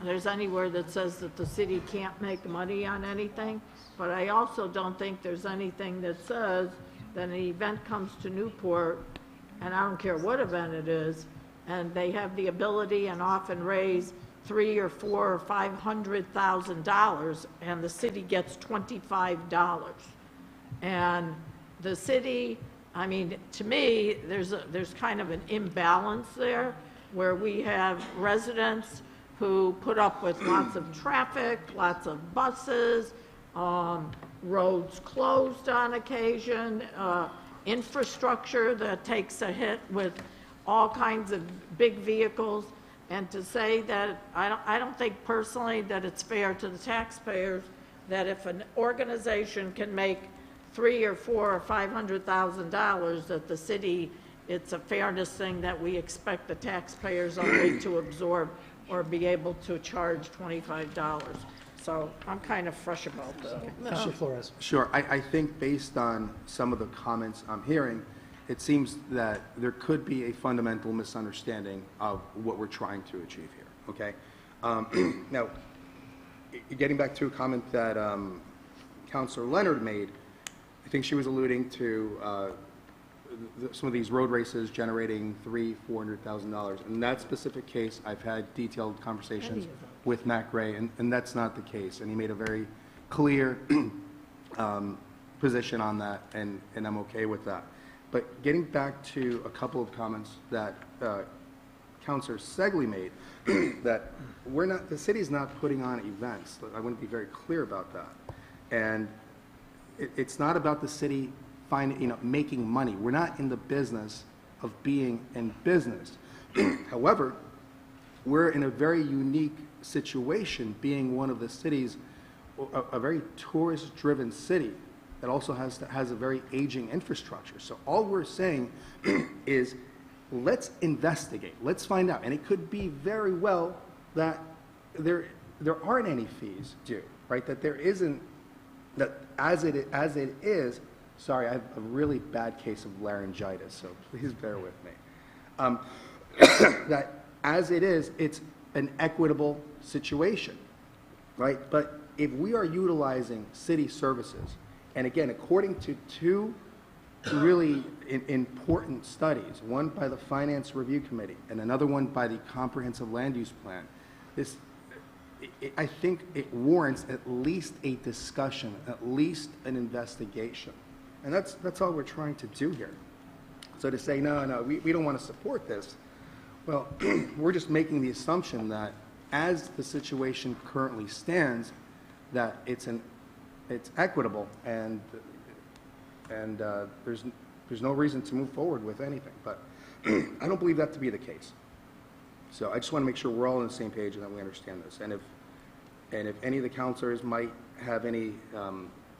there's anywhere that says that the city can't make money on anything, but I also don't think there's anything that says that an event comes to Newport, and I don't care what event it is, and they have the ability and often raise $300,000 or $400,000 or $500,000, and the city gets $25. And the city, I mean, to me, there's kind of an imbalance there, where we have residents who put up with lots of traffic, lots of buses, roads closed on occasion, infrastructure that takes a hit with all kinds of big vehicles. And to say that, I don't think personally that it's fair to the taxpayers that if an organization can make $300,000 or $400,000 or $500,000, that the city it's a fairness thing that we expect the taxpayers only to absorb or be able to charge $25. So I'm kind of fresh about that. Mr. Flores. Sure. I think based on some of the comments I'm hearing, it seems that there could be a fundamental misunderstanding of what we're trying to achieve here, okay? Now, getting back to a comment that Councilor Leonard made, I think she was alluding to some of these road races generating $300,000-$400,000. In that specific case, I've had detailed conversations with Matt Gray, and that's not the case. And he made a very clear position on that, and I'm okay with that. But getting back to a couple of comments that Councilor Segley made, that the city's not putting on events. I want to be very clear about that. And it's not about the city making money. We're not in the business of being in business. However, we're in a very unique situation, being one of the cities, a very tourist-driven city that also has a very aging infrastructure. So all we're saying is, let's investigate. Let's find out. And it could be very well that there aren't any fees due, right? That there isn't. That as it is. Sorry, I have a really bad case of laryngitis, so please bear with me. That as it is, it's an equitable situation, right? But if we are utilizing city services, and again, according to two really important studies, one by the Finance Review Committee and another one by the Comprehensive Land Use Plan, I think it warrants at least a discussion, at least an investigation. And that's all we're trying to do here. So to say, no, we don't want to support this, well, we're just making the assumption that as the situation currently stands, that it's equitable, and there's no reason to move forward with anything. But I don't believe that to be the case. So I just want to make sure we're all on the same page and that we understand this. And if any of the counselors might have any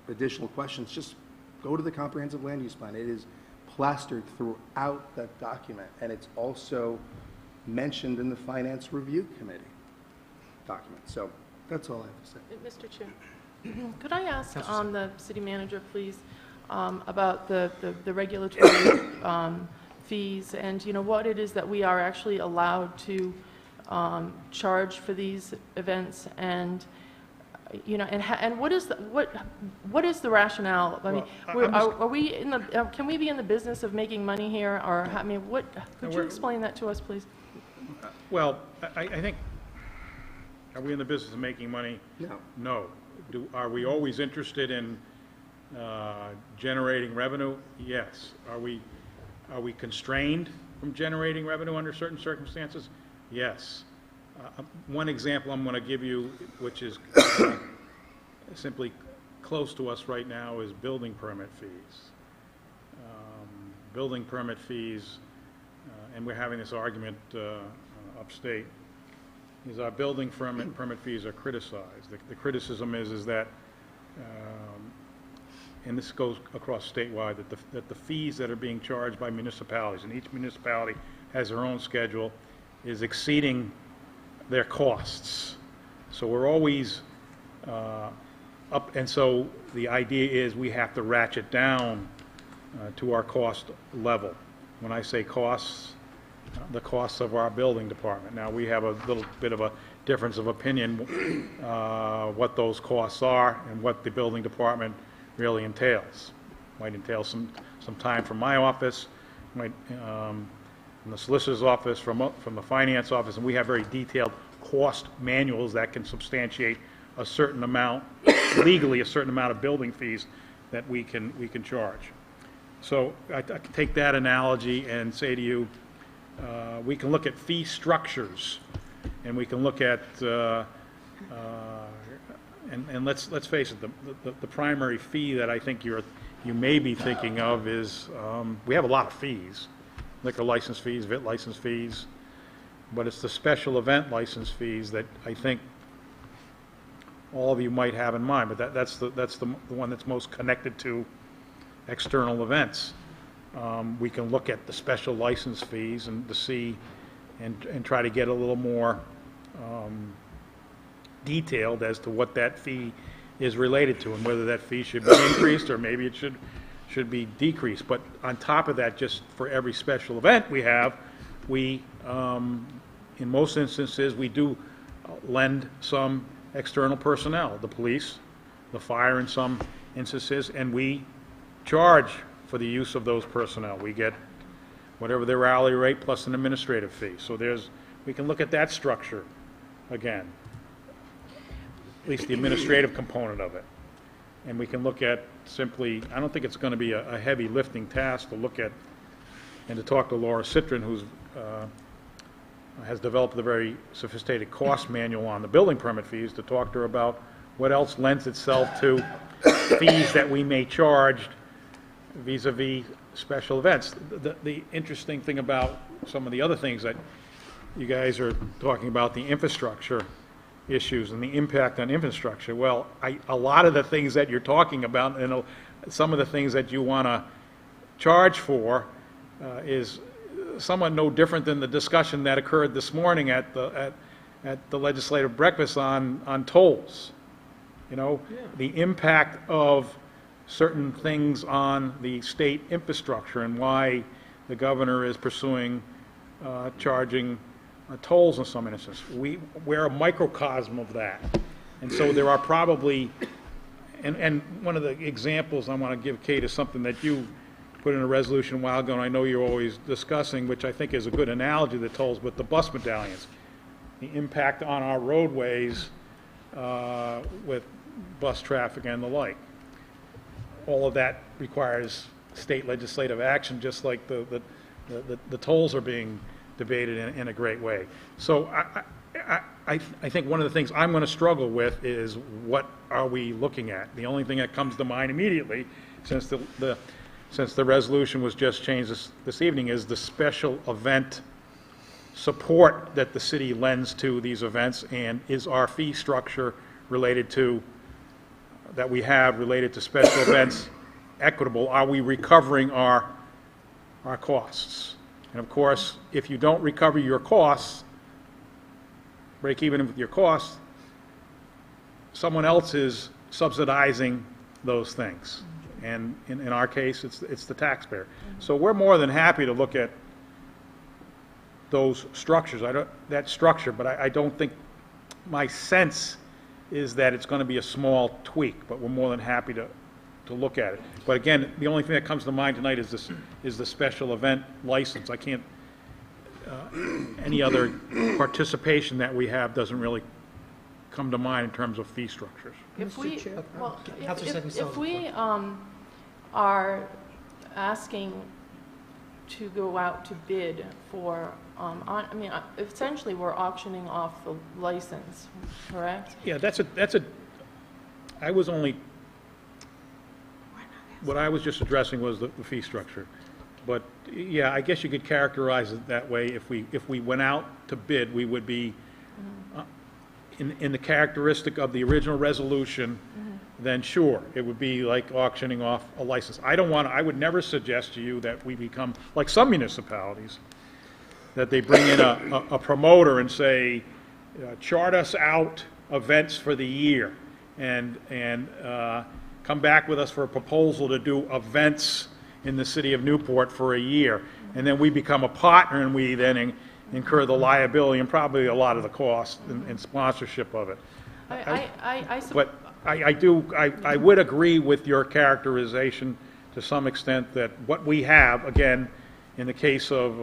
additional questions, just go to the Comprehensive Land Use Plan. It is plastered throughout that document, and it's also mentioned in the Finance Review Committee document. So that's all I have to say. Mr. Chair, could I ask the city manager, please, about the regulatory fees and, what it is that we are actually allowed to charge for these events, and and what is the rationale? I mean, are we in the? Can we be in the business of making money here, or I mean, what? Could you explain that to us, please? Well, I think, are we in the business of making money? No. Are we always interested in generating revenue? Yes. Are we constrained from generating revenue under certain circumstances? Yes. One example I'm going to give you, which is simply close to us right now, is building permit fees. Building permit fees, and we're having this argument upstate, is our building permit fees are criticized. The criticism is that, and this goes across statewide, that the fees that are being charged by municipalities, and each municipality has their own schedule, is exceeding their costs. So we're always up, and so the idea is we have to ratchet down to our cost level. When I say costs, the costs of our building department. Now, we have a little bit of a difference of opinion what those costs are and what the building department really entails. Might entail some time from my office, might from the solicitor's office, from the finance office, and we have very detailed cost manuals that can substantiate a certain amount, legally a certain amount of building fees that we can charge. So I can take that analogy and say to you, we can look at fee structures, and we can look at and let's face it, the primary fee that I think you may be thinking of is we have a lot of fees. Liquor license fees, VIT license fees, but it's the special event license fees that I think all of you might have in mind, but that's the one that's most connected to external events. we can look at the special license fees and to see, and try to get a little more detailed as to what that fee is related to, and whether that fee should be increased, or maybe it should be decreased. But on top of that, just for every special event we have, we, in most instances, we do lend some external personnel, the police, the fire in some instances, and we charge for the use of those personnel. We get whatever their hourly rate plus an administrative fee. So we can look at that structure again, at least the administrative component of it. And we can look at simply, I don't think it's going to be a heavy lifting task to look at and to talk to Laura Citron, who's has developed a very sophisticated cost manual on the building permit fees, to talk to her about what else lends itself to fees that we may charge vis-a-vis special events. The interesting thing about some of the other things that you guys are talking about, the infrastructure issues and the impact on infrastructure, well, a lot of the things that you're talking about, and some of the things that you want to charge for is somewhat no different than the discussion that occurred this morning at the legislative breakfast on tolls. You know, the impact of certain things on the state infrastructure, and why the governor is pursuing charging tolls in some instances. We're a microcosm of that. And so there are probably, and one of the examples I want to give, Kate, is something that you put in a resolution a while ago, and I know you're always discussing, which I think is a good analogy of the tolls, but the bus medallions, the impact on our roadways with bus traffic and the like. All of that requires state legislative action, just like the tolls are being debated in a great way. So I think one of the things I'm going to struggle with is, what are we looking at? The only thing that comes to mind immediately, since the resolution was just changed this evening, is the special event support that the city lends to these events, and is our fee structure related to, that we have related to special events, equitable? Are we recovering our costs? And of course, if you don't recover your costs, break even with your costs, someone else is subsidizing those things. And in our case, it's the taxpayer. So we're more than happy to look at those structures, that structure, but I don't think, my sense is that it's going to be a small tweak, but we're more than happy to look at it. But again, the only thing that comes to mind tonight is the special event license. I can't, any other participation that we have doesn't really come to mind in terms of fee structures. If we, well, Councilor if we are asking to go out to bid for, I mean, essentially we're auctioning off the license, correct? Yeah, I was only, what I was just addressing was the fee structure. But yeah, I guess you could characterize it that way. If we went out to bid, we would be in the characteristic of the original resolution, then sure, it would be like auctioning off a license. I would never suggest to you that we become like some municipalities, that they bring in a promoter and say, chart us out events for the year, and come back with us for a proposal to do events in the city of Newport for a year. And then we become a partner, and we then incur the liability and probably a lot of the cost and sponsorship of it. But I would agree with your characterization to some extent, that what we have, again, in the case of,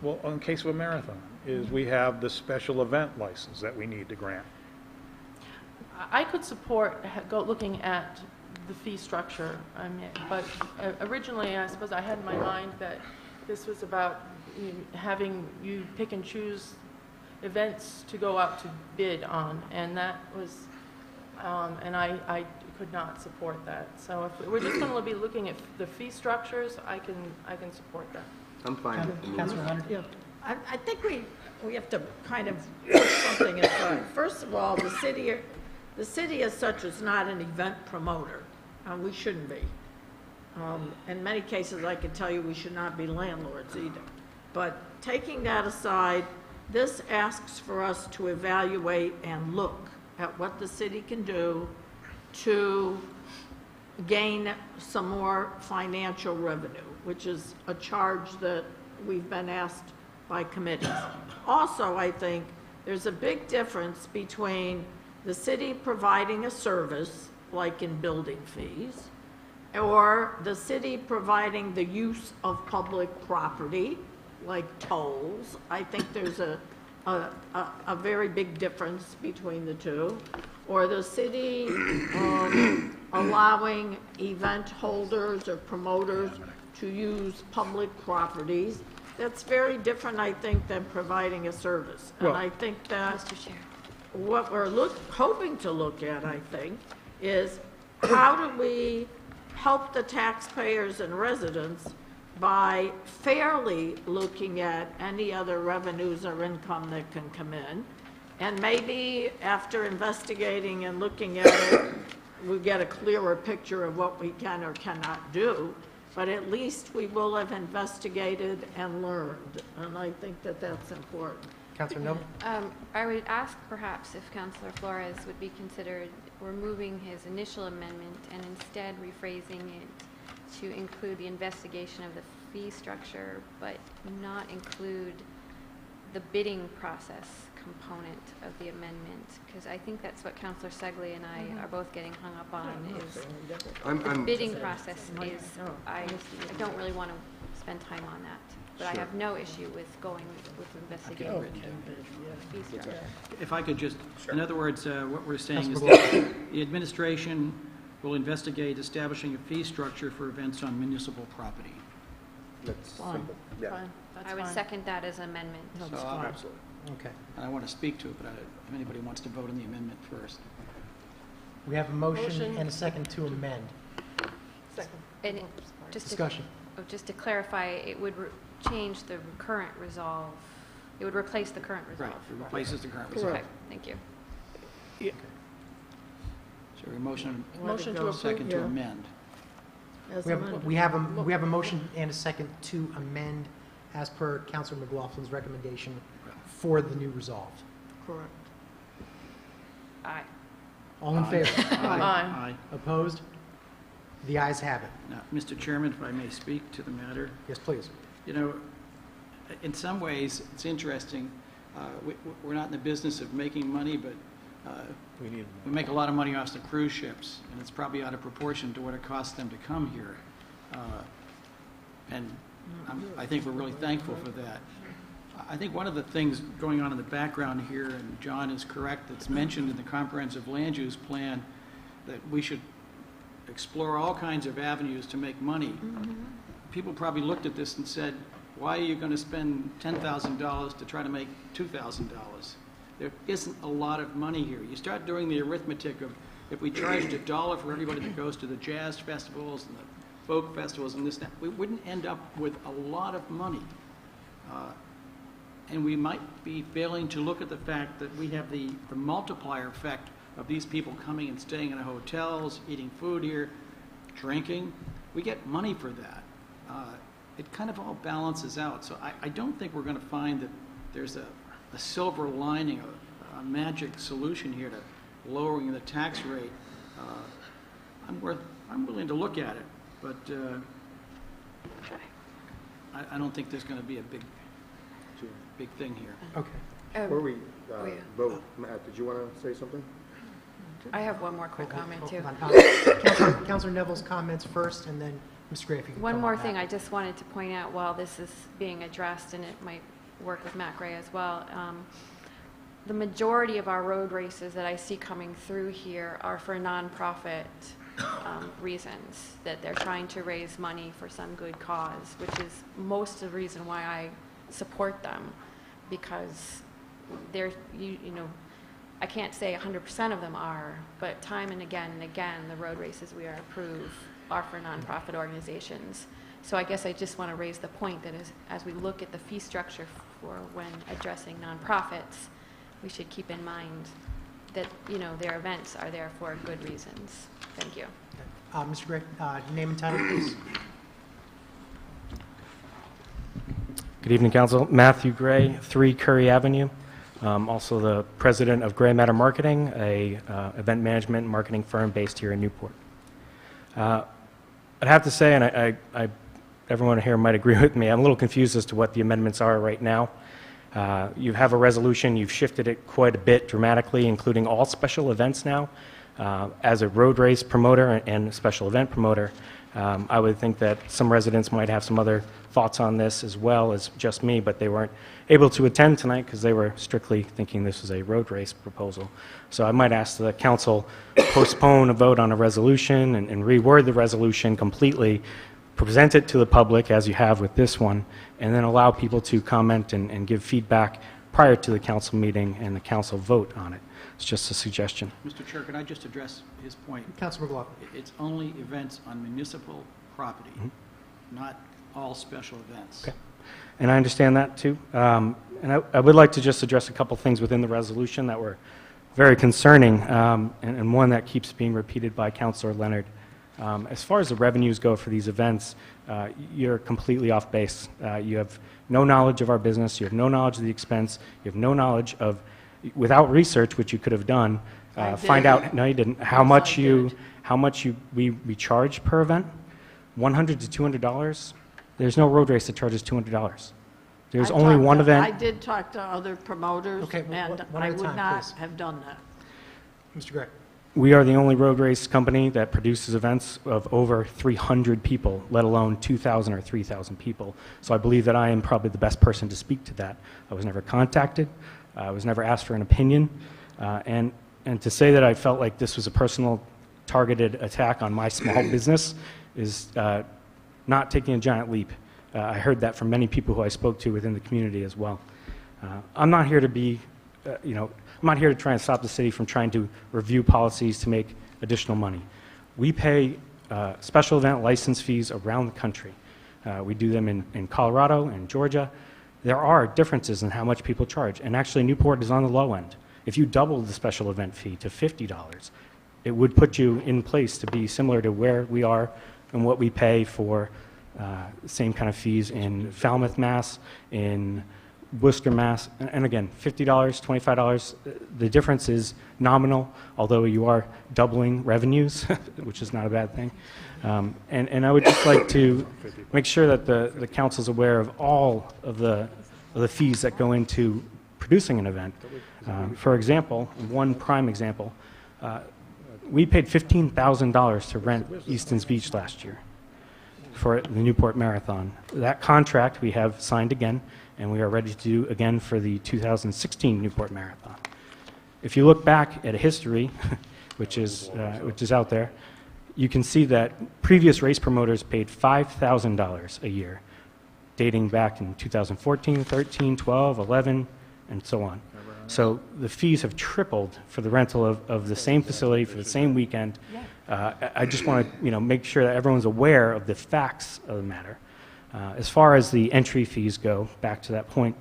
well, in the case of a marathon, is we have the special event license that we need to grant. I could support looking at the fee structure, but originally, I suppose I had in my mind that this was about having you pick and choose events to go out to bid on, and that was, and I could not support that. So if we're just going to be looking at the fee structures, I can support that. I'm fine. Councilor Leonard? Yeah, I think we have to kind of put something aside. First of all, the city as such is not an event promoter, and we shouldn't be. In many cases, I can tell you we should not be landlords either. But taking that aside, this asks for us to evaluate and look at what the city can do to gain some more financial revenue, which is a charge that we've been asked by committees. Also, I think there's a big difference between the city providing a service, like in building fees, or the city providing the use of public property, like tolls. I think there's a very big difference between the two. Or the city allowing event holders or promoters to use public properties. That's very different, I think, than providing a service. And I think that Mr. Chair. what we're hoping to look at, I think, is how do we help the taxpayers and residents by fairly looking at any other revenues or income that can come in. And maybe after investigating and looking at it, we get a clearer picture of what we can or cannot do. But at least we will have investigated and learned. And I think that that's important. Councilor Noble? I would ask perhaps if Councilor Flores would be considered removing his initial amendment and instead rephrasing it to include the investigation of the fee structure, but not include the bidding process component of the amendment, because I think that's what Councilor Segley and I are both getting hung up on, is the bidding process is, I don't really want to spend time on that, but I have no issue with going with investigating the fee structure. If I could just, in other words, what we're saying is that the administration will investigate establishing a fee structure for events on municipal property. That's Fine. simple. Yeah. Fine, that's I would fine. second that as an amendment. That's fine. Absolutely. Okay. And I want to speak to it, but if anybody wants to vote on the amendment first. We have a motion Motion. and a second to amend. Second. And just to, Discussion. just to clarify, it would change the current resolve. It would replace the current resolve. Right, it replaces the current resolve. Okay, thank you. So a motion, Motion to approve, second to yeah. amend. As We have, amended. we have a motion and a second to amend as per Councilor McLaughlin's recommendation for the new resolve. Correct. Aye. All in favor? Aye. Opposed? The ayes have it. Now, Mr. Chairman, if I may speak to the matter. Yes, please. You know, in some ways, it's interesting. We're not in the business of making money, but we make a lot of money off the cruise ships, and it's probably out of proportion to what it costs them to come here. And I think we're really thankful for that. I think one of the things going on in the background here, and John is correct, it's mentioned in the comprehensive land use plan that we should explore all kinds of avenues to make money. People probably looked at this and said, why are you going to spend $10,000 to try to make $2,000? There isn't a lot of money here. You start doing the arithmetic of if we charged $1 for everybody that goes to the jazz festivals and the folk festivals and this and that, we wouldn't end up with a lot of money. And we might be failing to look at the fact that we have the multiplier effect of these people coming and staying in hotels, eating food here, drinking. We get money for that. It kind of all balances out. So I don't think we're going to find that there's a silver lining, a magic solution here to lowering the tax rate. I'm willing to look at it, but I don't think there's going to be a big thing here. Okay. Before we vote, Matt, did you want to say something? I have one more quick comment, too. Councilor Neville's comments first, and then Ms. Gray, if you can One come more on thing back. I just wanted to point out while this is being addressed, and it might work with Matt Gray as well. The majority of our road races that I see coming through here are for nonprofit reasons, that they're trying to raise money for some good cause, which is most of the reason why I support them, because they're, you know, I can't say 100% of them are, but time and again, the road races we are approved are for nonprofit organizations. So I guess I just want to raise the point that as we look at the fee structure for when addressing nonprofits, we should keep in mind that, you know, their events are there for good reasons. Thank you. Mr. Gray, name and title, please. Good evening, Council. Matthew Gray, 3 Curry Avenue. Also the president of Gray Matter Marketing, a event management and marketing firm based here in Newport. I'd have to say, and everyone here might agree with me, I'm a little confused as to what the amendments are right now. You have a resolution, you've shifted it quite a bit dramatically, including all special events now. As a road race promoter and a special event promoter, I would think that some residents might have some other thoughts on this as well as just me, but they weren't able to attend tonight because they were strictly thinking this was a road race proposal. So I might ask the council postpone a vote on a resolution and reword the resolution completely, present it to the public as you have with this one, and then allow people to comment and give feedback prior to the council meeting and the council vote on it. It's just a suggestion. Mr. Chair, could I just address his point? Councilor McLaughlin. It's only events on municipal property, not all special events. Okay. And I understand that too. And I would like to just address a couple things within the resolution that were very concerning, and one that keeps being repeated by Councilor Leonard. As far as the revenues go for these events, you're completely off base. You have no knowledge of our business. You have no knowledge of the expense. You have no knowledge of, without research, which you could have done, find out. No, you didn't. How much we charge per event? $100 to $200. There's no road race that charges $200. There's only one event. I did talk to other promoters, Okay, and one I at a would time, not please. have done that. Mr. Gray. We are the only road race company that produces events of over 300 people, let alone 2,000 or 3,000 people. So I believe that I am probably the best person to speak to that. I was never contacted. I was never asked for an opinion. And to say that I felt like this was a personal targeted attack on my small business is not taking a giant leap. I heard that from many people who I spoke to within the community as well. I'm not here to be, I'm not here to try and stop the city from trying to review policies to make additional money. We pay special event license fees around the country. We do them in Colorado and Georgia. There are differences in how much people charge, and actually Newport is on the low end. If you doubled the special event fee to $50, it would put you in place to be similar to where we are and what we pay for same kind of fees in Falmouth, Mass, in Worcester, Mass, and again, $50, $25, the difference is nominal, although you are doubling revenues, which is not a bad thing. And I would just like to make sure that the council's aware of all of the fees that go into producing an event. For example, one prime example, we paid $15,000 to rent Easton's Beach last year for the Newport Marathon. That contract we have signed again, and we are ready to do again for the 2016 Newport Marathon. If you look back at a history, which is out there, you can see that previous race promoters paid $5,000 a year, dating back in 2014, 13, 12, 11, and so on. So the fees have tripled for the rental of the same facility for the same weekend. I just want to make sure that everyone's aware of the facts of the matter. As far as the entry fees go, back to that point,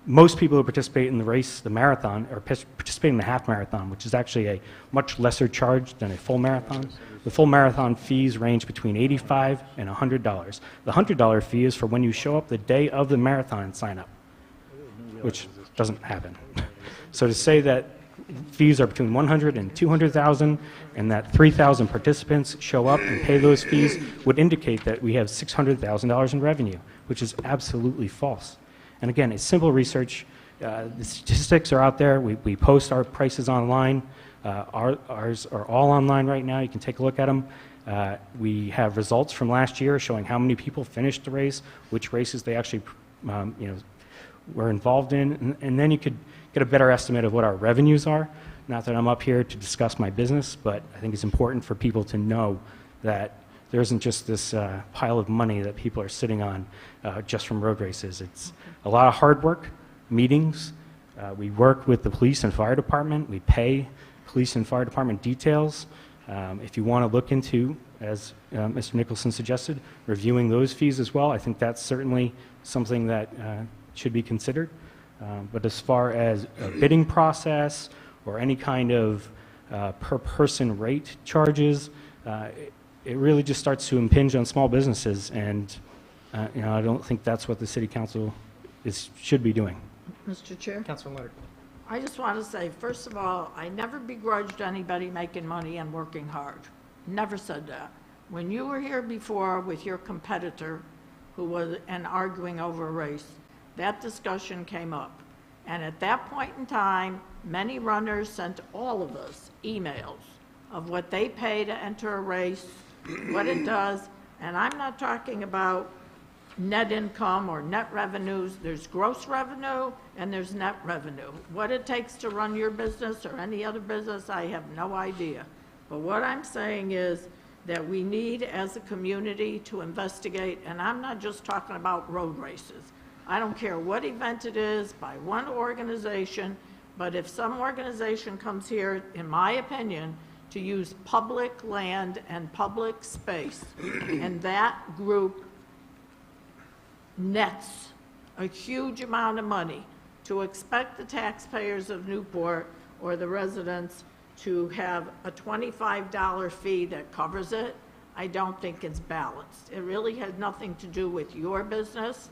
most people who participate in the race, the marathon, or participate in the half marathon, which is actually a much lesser charge than a full marathon. The full marathon fees range between $85 and $100. The $100 fee is for when you show up the day of the marathon and sign up, which doesn't happen. So to say that fees are between $100,000 and $200,000 and that 3,000 participants show up and pay those fees would indicate that we have $600,000 in revenue, which is absolutely false. And again, it's simple research. The statistics are out there. We post our prices online. Ours are all online right now. You can take a look at them. We have results from last year showing how many people finished the race, which races they actually were involved in, and then you could get a better estimate of what our revenues are. Not that I'm up here to discuss my business, but I think it's important for people to know that there isn't just this pile of money that people are sitting on just from road races. It's a lot of hard work, meetings. We work with the police and fire department. We pay police and fire department details. If you want to look into, as Mr. Nicholson suggested, reviewing those fees as well, I think that's certainly something that should be considered. But as far as a bidding process or any kind of per person rate charges, it really just starts to impinge on small businesses, and I don't think that's what the city council should be doing. Mr. Chair? Councilor Leonard. I just want to say, first of all, I never begrudged anybody making money and working hard. Never said that. When you were here before with your competitor and arguing over a race, that discussion came up. And at that point in time, many runners sent all of us emails of what they pay to enter a race, what it does, and I'm not talking about net income or net revenues. There's gross revenue and there's net revenue. What it takes to run your business or any other business, I have no idea. But what I'm saying is that we need, as a community, to investigate, and I'm not just talking about road races. I don't care what event it is by one organization, but if some organization comes here, in my opinion, to use public land and public space, and that group nets a huge amount of money, to expect the taxpayers of Newport or the residents to have a $25 fee that covers it, I don't think it's balanced. It really has nothing to do with your business.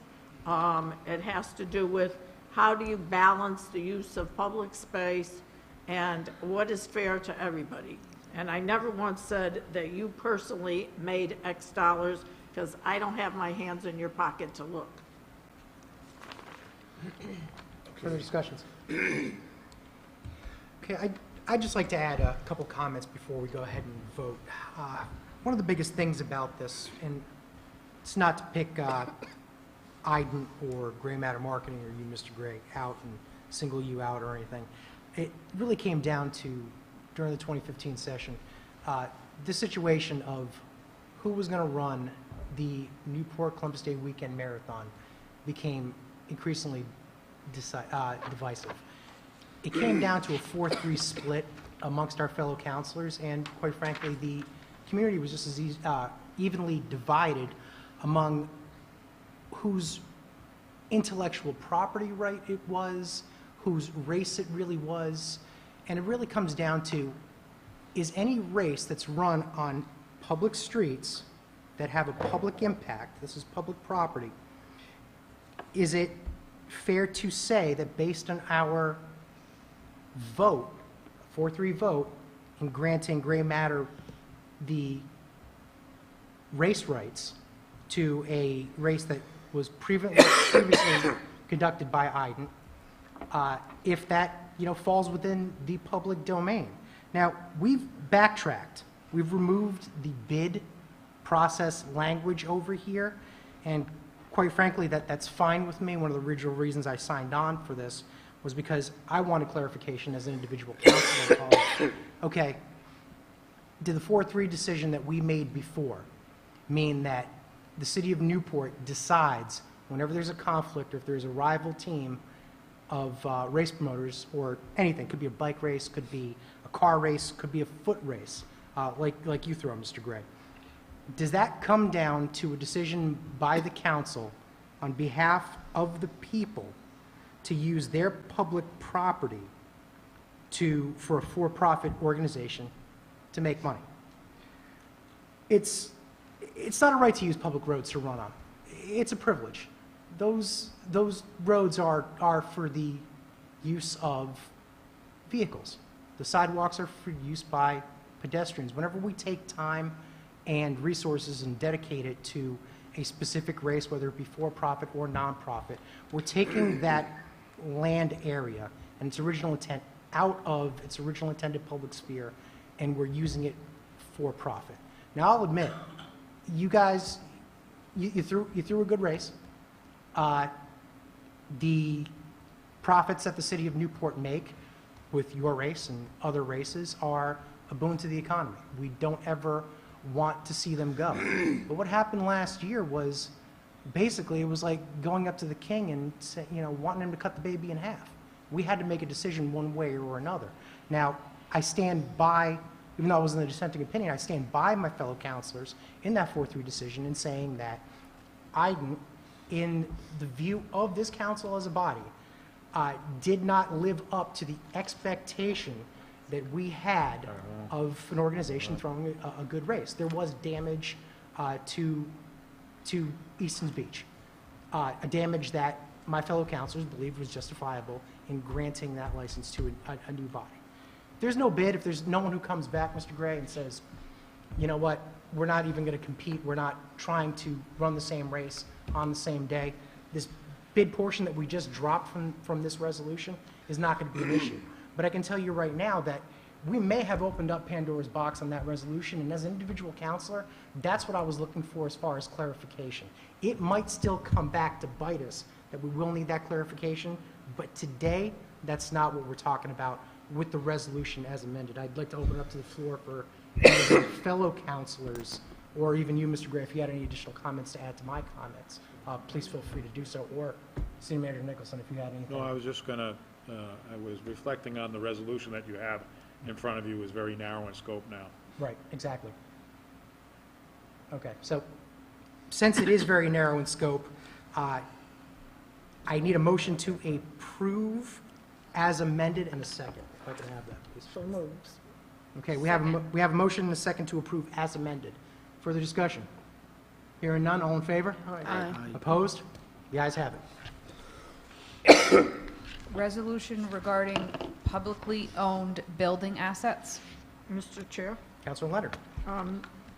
It has to do with how do you balance the use of public space and what is fair to everybody. And I never once said that you personally made X dollars, because I don't have my hands in your pocket to look. Further discussions? Okay, I'd just like to add a couple comments before we go ahead and vote. One of the biggest things about this, and it's not to pick Iden or Gray Matter Marketing or you, Mr. Gray, out and single you out or anything. It really came down to, during the 2015 session, the situation of who was going to run the Newport Columbus Day Weekend Marathon became increasingly divisive. It came down to a 4-3 split amongst our fellow councilors, and quite frankly, the community was just as evenly divided among whose intellectual property right it was, whose race it really was, and it really comes down to, is any race that's run on public streets that have a public impact, this is public property, is it fair to say that based on our vote, 4-3 vote, in granting Gray Matter the race rights to a race that was previously conducted by Iden, if that falls within the public domain? Now, we've backtracked. We've removed the bid process language over here, and quite frankly, that's fine with me. One of the original reasons I signed on for this was because I wanted clarification as an individual councilor. Okay, did the 4-3 decision that we made before mean that the city of Newport decides whenever there's a conflict or if there's a rival team of race promoters or anything, could be a bike race, could be a car race, could be a foot race, like you throw, Mr. Gray. Does that come down to a decision by the council on behalf of the people to use their public property for a for-profit organization to make money? It's not a right to use public roads to run on. It's a privilege. Those roads are for the use of vehicles. The sidewalks are for use by pedestrians. Whenever we take time and resources and dedicate it to a specific race, whether it be for-profit or non-profit, we're taking that land area and its original intent out of its original intended public sphere, and we're using it for profit. Now, I'll admit, you guys, you threw a good race. The profits that the city of Newport make with your race and other races are a boon to the economy. We don't ever want to see them go. But what happened last year was basically it was like going up to the king and wanting him to cut the baby in half. We had to make a decision one way or another. Now, I stand by, even though I was in the dissenting opinion, I stand by my fellow councilors in that 4-3 decision in saying that Iden, in the view of this council as a body, did not live up to the expectation that we had of an organization throwing a good race. There was damage to Easton's Beach, a damage that my fellow councilors believed was justifiable in granting that license to a new body. There's no bid. If there's no one who comes back, Mr. Gray, and says, you know what, we're not even going to compete, we're not trying to run the same race on the same day, this bid portion that we just dropped from this resolution is not going to be an issue. But I can tell you right now that we may have opened up Pandora's box on that resolution, and as an individual counselor, that's what I was looking for as far as clarification. It might still come back to bite us, that we will need that clarification, but today, that's not what we're talking about with the resolution as amended. I'd like to open it up to the floor for any of my fellow counselors, or even you, Mr. Gray, if you had any additional comments to add to my comments, please feel free to do so, or City Manager Nicholson, if you had anything. No, I was just gonna, I was reflecting on the resolution that you have in front of you is very narrow in scope now. Right, exactly. Okay, so since it is very narrow in scope, I need a motion to approve as amended and a second. If I can have that, please. So moves. Okay, we have a motion and a second to approve as amended. Further discussion? Hearing none, all in favor? Aye. Opposed? The ayes have it. Resolution regarding publicly owned building assets. Mr. Chair? Councilor Leonard.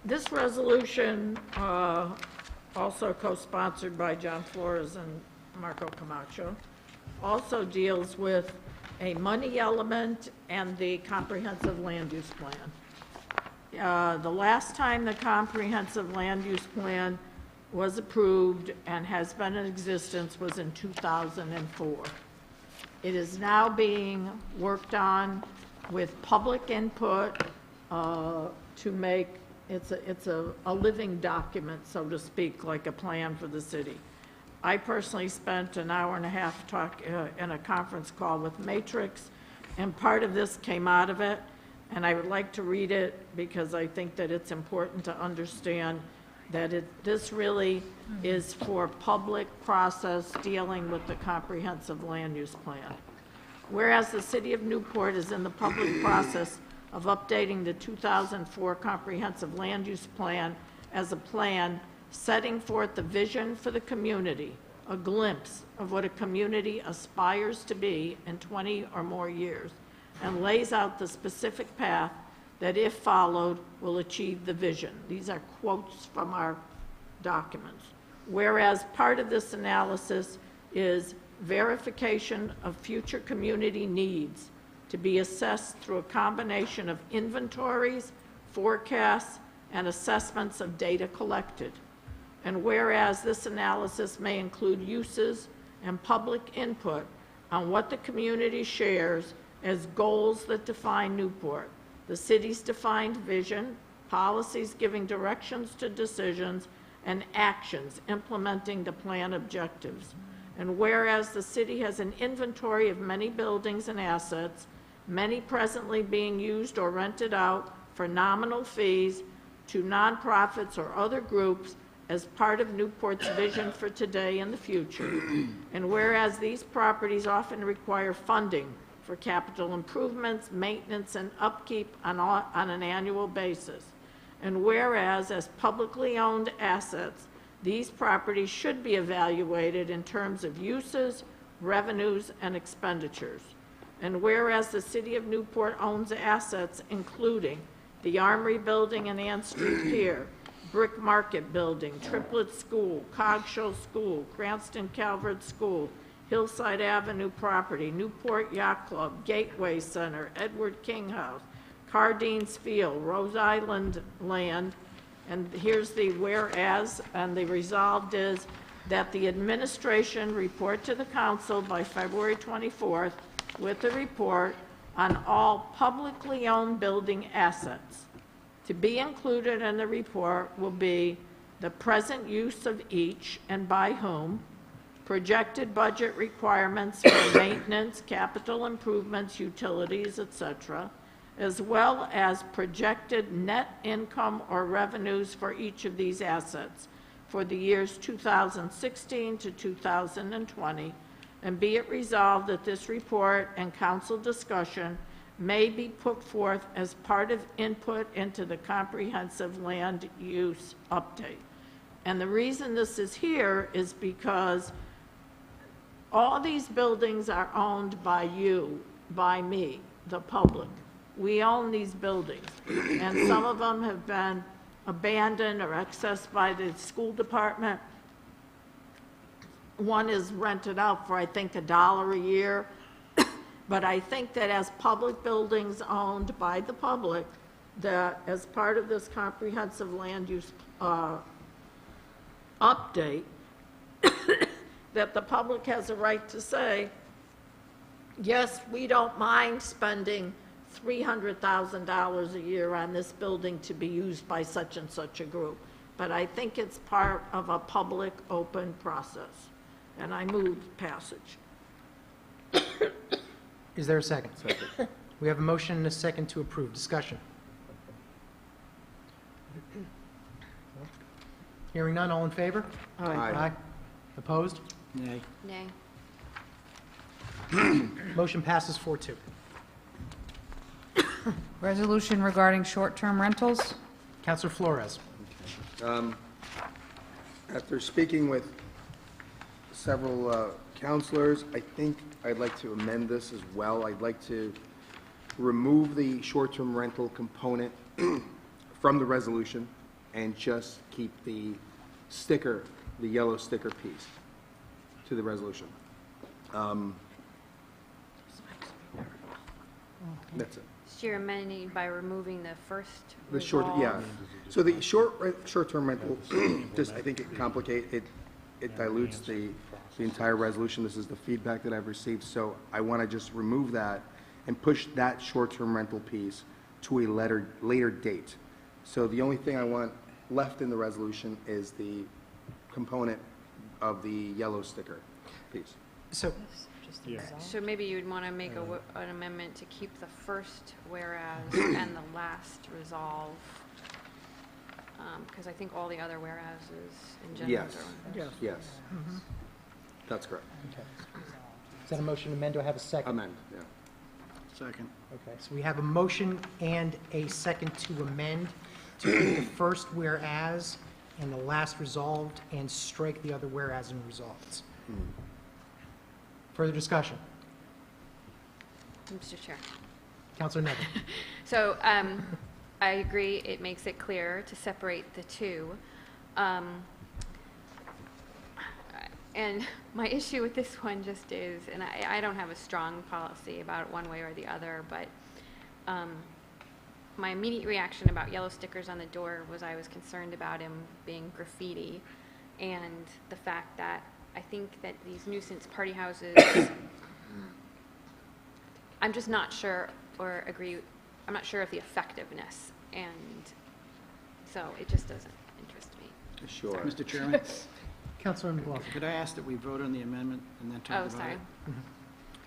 This resolution, also co-sponsored by John Flores and Marco Camacho, also deals with a money element and the comprehensive land use plan. The last time the comprehensive land use plan was approved and has been in existence was in 2004. It is now being worked on with public input to make, it's a living document, so to speak, like a plan for the city. I personally spent an hour and a half in a conference call with Matrix, and part of this came out of it, and I would like to read it because I think that it's important to understand that this really is for public process dealing with the comprehensive land use plan. Whereas the city of Newport is in the public process of updating the 2004 comprehensive land use plan as a plan setting forth the vision for the community, a glimpse of what a community aspires to be in 20 or more years, and lays out the specific path that, if followed, will achieve the vision. These are quotes from our documents. Whereas part of this analysis is verification of future community needs to be assessed through a combination of inventories, forecasts, and assessments of data collected. And whereas this analysis may include uses and public input on what the community shares as goals that define Newport, the city's defined vision, policies giving directions to decisions, and actions implementing the plan objectives. And whereas the city has an inventory of many buildings and assets, many presently being used or rented out for nominal fees to nonprofits or other groups as part of Newport's vision for today and the future. And whereas these properties often require funding for capital improvements, maintenance, and upkeep on an annual basis. And whereas as publicly owned assets, these properties should be evaluated in terms of uses, revenues, and expenditures. And whereas the city of Newport owns assets including the Armory Building and Ann Street Pier, Brick Market Building, Triplet School, Coggeshall School, Cranston Calvert School, Hillside Avenue property, Newport Yacht Club, Gateway Center, Edward King House, Cardene's Field, Rose Island Land, and here's the whereas, and the resolved is that the administration report to the council by February 24th with a report on all publicly owned building assets. To be included in the report will be the present use of each and by whom, projected budget requirements for maintenance, capital improvements, utilities, etc., as well as projected net income or revenues for each of these assets for the years 2016 to 2020, and be it resolved that this report and council discussion may be put forth as part of input into the comprehensive land use update. And the reason this is here is because all these buildings are owned by you, by me, the public. We own these buildings, and some of them have been abandoned or accessed by the school department. One is rented out for, I think, $1 a year. But I think that as public buildings owned by the public, that as part of this comprehensive land use update, that the public has a right to say, yes, we don't mind spending $300,000 a year on this building to be used by such and such a group. But I think it's part of a public, open process. And I move passage. Is there a second? Second. We have a motion and a second to approve. Discussion. Hearing none, all in favor? Aye. Opposed? Nay. Nay. Motion passes 4-2. Resolution regarding short-term rentals. Counselor Flores. After speaking with several counselors, I think I'd like to amend this as well. I'd like to remove the short-term rental component from the resolution and just keep the sticker, the yellow sticker piece to the resolution. That's it. So you're amending by removing the first The short, yeah. So the short-term rental, just, I think it dilutes the entire resolution. This is the feedback that I've received, so I want to just remove that and push that short-term rental piece to a later date. So the only thing I want left in the resolution is the component of the yellow sticker piece. So, So maybe you'd want to make an amendment to keep the first whereas and the last resolve, because I think all the other whereases in general Yes, are. yes. That's correct. okay. Is that a motion to amend? Do I have a second? Amend, yeah. Second. Okay, so we have a motion and a second to amend to keep the first whereas and the last resolved and strike the other whereas and resolveds. Further discussion? Mr. Chair. Counselor Neville. So I agree, it makes it clear to separate the two. And my issue with this one just is, and I don't have a strong policy about it one way or the other, but my immediate reaction about yellow stickers on the door was I was concerned about him being graffiti, and the fact that I think that these nuisance party houses, I'm just not sure or agree, I'm not sure of the effectiveness, and so it just doesn't interest me. Sure. Mr. Chairman, Counselor McLaughlin. could I ask that we vote on the amendment and then talk Oh, about sorry. it?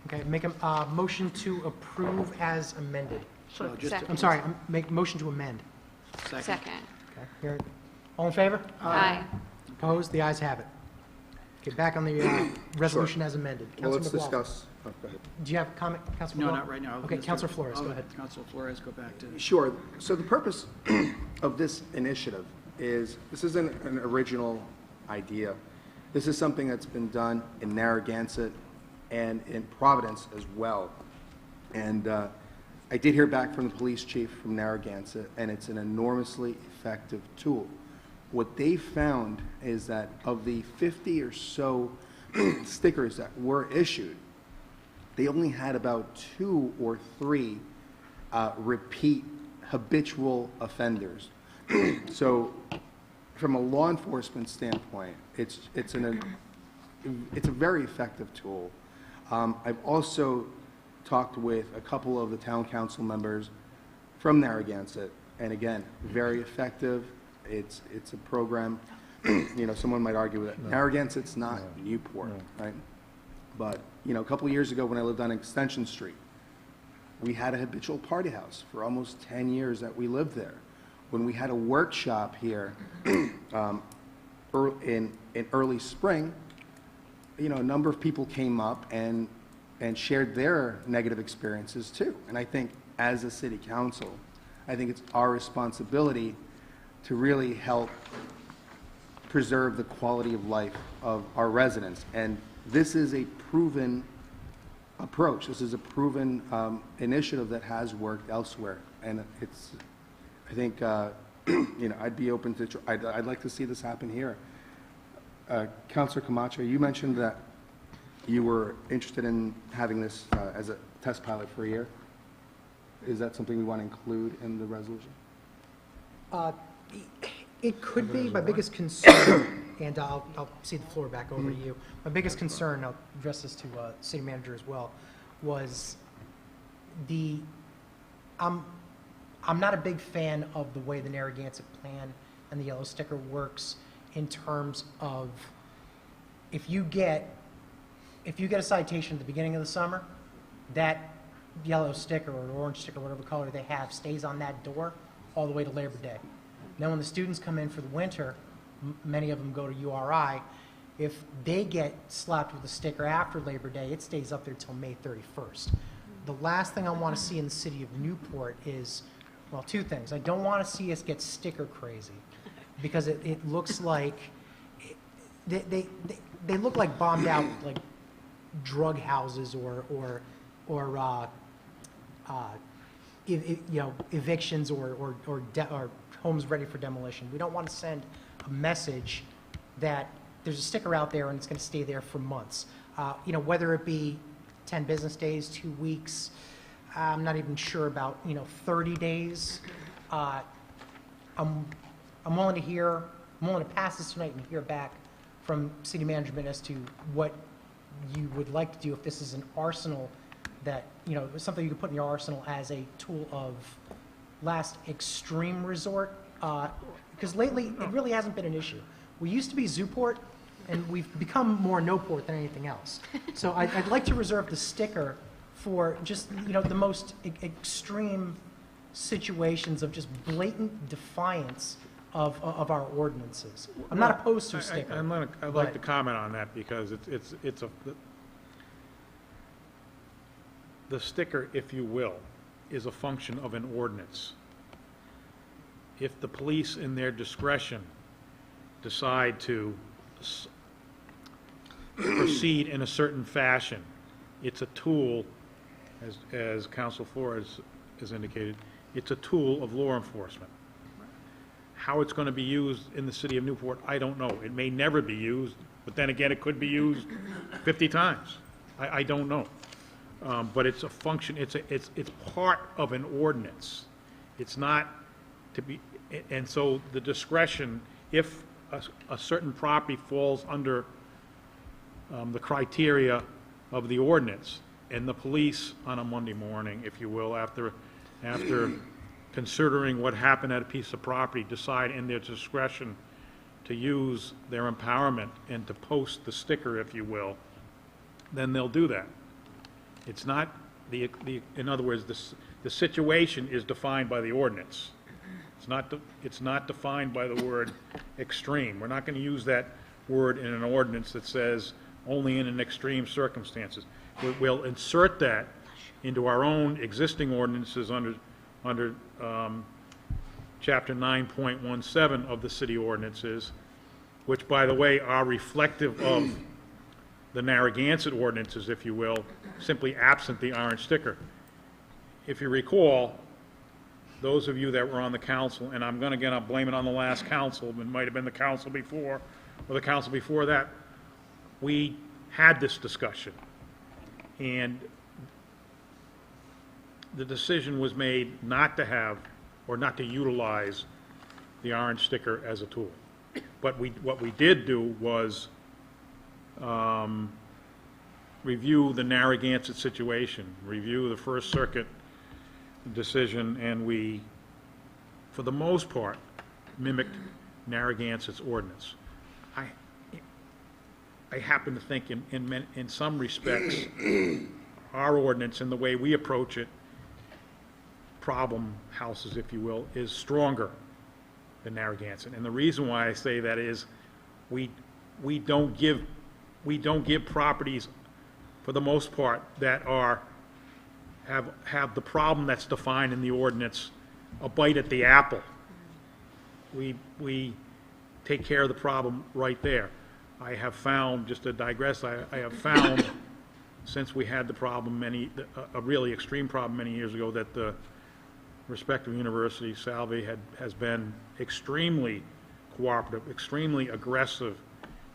Okay, make a motion to approve as amended. So just to- Second. I'm sorry, make motion to amend. Second. Okay, here, all in favor? Aye. Opposed? The ayes have it. Okay, back on the resolution as amended. Well, let's Counselor McLaughlin. discuss, oh, go ahead. Do you have a comment, Counselor No, McLaughlin? not right now. Okay, Mr. Counselor Flores, I'll go let ahead. Counselor Flores go back to. Sure. So the purpose of this initiative is, this isn't an original idea. This is something that's been done in Narragansett and in Providence as well. And I did hear back from the police chief from Narragansett, and it's an enormously effective tool. What they found is that of the 50 or so stickers that were issued, they only had about 2 or 3 repeat habitual offenders. So from a law enforcement standpoint, it's a very effective tool. I've also talked with a couple of the town council members from Narragansett, and again, very effective. It's a program, you know, someone might argue that Narragansett's not Newport, right? But, you know, a couple of years ago when I lived on Extension Street, we had a habitual party house for almost 10 years that we lived there. When we had a workshop here in early spring, you know, a number of people came up and and shared their negative experiences too. And I think as a city council, I think it's our responsibility to really help preserve the quality of life of our residents. And this is a proven approach. This is a proven initiative that has worked elsewhere. And it's, I think, you know, I'd be open to, I'd like to see this happen here. Councilor Camacho, you mentioned that you were interested in having this as a test pilot for a year. Is that something we want to include in the resolution? It could be. My biggest concern, and I'll see the floor back over to you. My biggest concern, I'll address this to city manager as well, was I'm not a big fan of the way the Narragansett plan and the yellow sticker works in terms of if you get a citation at the beginning of the summer, that yellow sticker or orange sticker, whatever color they have, stays on that door all the way to Labor Day. Then when the students come in for the winter, many of them go to URI, if they get slapped with a sticker after Labor Day, it stays up there till May 31st. The last thing I want to see in the city of Newport is, well, two things. I don't want to see us get sticker crazy because it looks like, they look like bombed out like drug houses or you know, evictions or homes ready for demolition. We don't want to send a message that there's a sticker out there and it's going to stay there for months. You know, whether it be 10 business days, 2 weeks, I'm not even sure about, you know, 30 days. I'm willing to pass this tonight and hear back from city management as to what you would like to do if this is an arsenal that, you know, something you could put in your arsenal as a tool of last extreme resort. Because lately, it really hasn't been an issue. We used to be Zooport, and we've become more Noport than anything else. So I'd like to reserve the sticker for just, you know, the most extreme situations of just blatant defiance of our ordinances. I'm not opposed to a sticker. I'd like to comment on that because the sticker, if you will, is a function of an ordinance. If the police, in their discretion, decide to proceed in a certain fashion, it's a tool, as Council Flores has indicated, it's a tool of law enforcement. How it's going to be used in the city of Newport, I don't know. It may never be used, but then again, it could be used 50 times. I don't know. But it's a function, it's part of an ordinance. It's not to be, and so the discretion, if a certain property falls under the criteria of the ordinance, and the police on a Monday morning, if you will, after considering what happened at a piece of property, decide in their discretion to use their empowerment and to post the sticker, if you will, then they'll do that. It's not in other words, the situation is defined by the ordinance. It's not defined by the word extreme. We're not going to use that word in an ordinance that says only in an extreme circumstances. We'll insert that into our own existing ordinances under Chapter 9.17 of the city ordinances, which, by the way, are reflective of the Narragansett ordinances, if you will, simply absent the orange sticker. If you recall, those of you that were on the council, and I'm going to blame it on the last council, it might have been the council before, or the council before that, we had this discussion. And the decision was made not to have or not to utilize the orange sticker as a tool. But what we did do was review the Narragansett situation, review the First Circuit decision, and we, for the most part, mimicked Narragansett's ordinance. I happen to think in some respects, our ordinance and the way we approach it, problem houses, if you will, is stronger than Narragansett. And the reason why I say that is we don't give properties for the most part, that have the problem that's defined in the ordinance a bite at the apple. We take care of the problem right there. I have found, just to digress, I have found, since we had the problem a really extreme problem many years ago, that the respective university, Salve, has been extremely cooperative, extremely aggressive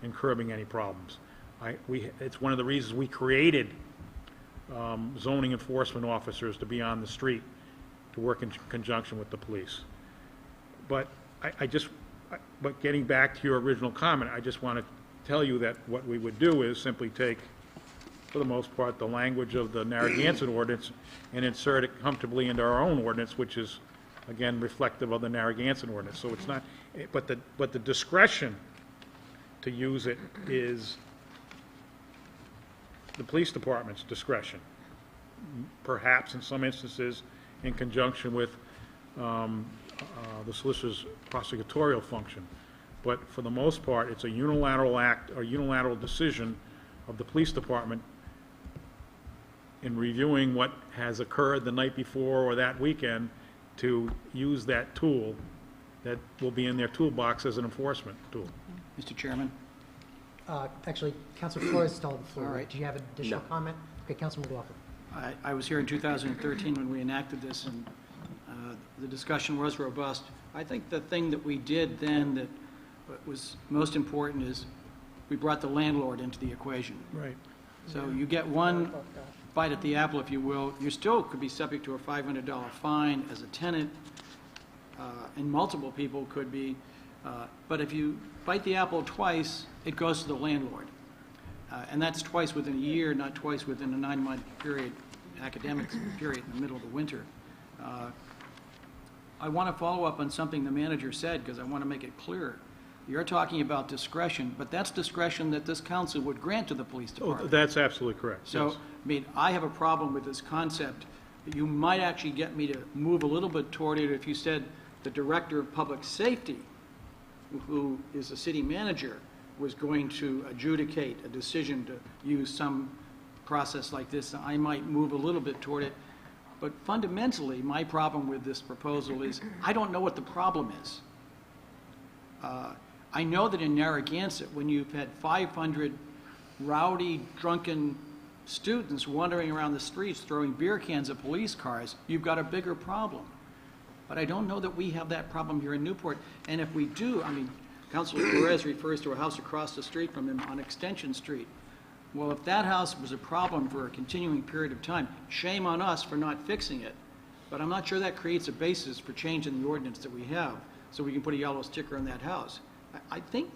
in curbing any problems. It's one of the reasons we created zoning enforcement officers to be on the street to work in conjunction with the police. But but getting back to your original comment, I just want to tell you that what we would do is simply take, for the most part, the language of the Narragansett ordinance and insert it comfortably into our own ordinance, which is, again, reflective of the Narragansett ordinance. So it's not, but the discretion to use it is the police department's discretion, perhaps in some instances in conjunction with the solicitor's prosecutorial function. But for the most part, it's a unilateral act or unilateral decision of the police department in reviewing what has occurred the night before or that weekend to use that tool that will be in their toolbox as an enforcement tool. Mr. Chairman? Actually, Councilor Flores still on the floor. All right. Do you have an additional comment? Okay, Councilman McLaughlin. I was here in 2013 when we enacted this, and the discussion was robust. I think the thing that we did then that was most important is we brought the landlord into the equation. Right. So you get one bite at the apple, if you will. You still could be subject to a $500 fine as a tenant, and multiple people could be. But if you bite the apple twice, it goes to the landlord. And that's twice within a year, not twice within a 9-month period, academic period in the middle of the winter. I want to follow up on something the manager said, because I want to make it clear. You're talking about discretion, but that's discretion that this council would grant to the police department. That's absolutely correct. So, yes. I mean, I have a problem with this concept. You might actually get me to move a little bit toward it if you said the director of public safety, who is the city manager, was going to adjudicate a decision to use some process like this. I might move a little bit toward it. But fundamentally, my problem with this proposal is I don't know what the problem is. I know that in Narragansett, when you've had 500 rowdy, drunken students wandering around the streets throwing beer cans at police cars, you've got a bigger problem. But I don't know that we have that problem here in Newport. And if we do, I mean, Councilor Perez refers to a house across the street from him on Extension Street. Well, if that house was a problem for a continuing period of time, shame on us for not fixing it. But I'm not sure that creates a basis for changing the ordinance that we have so we can put a yellow sticker on that house. I think,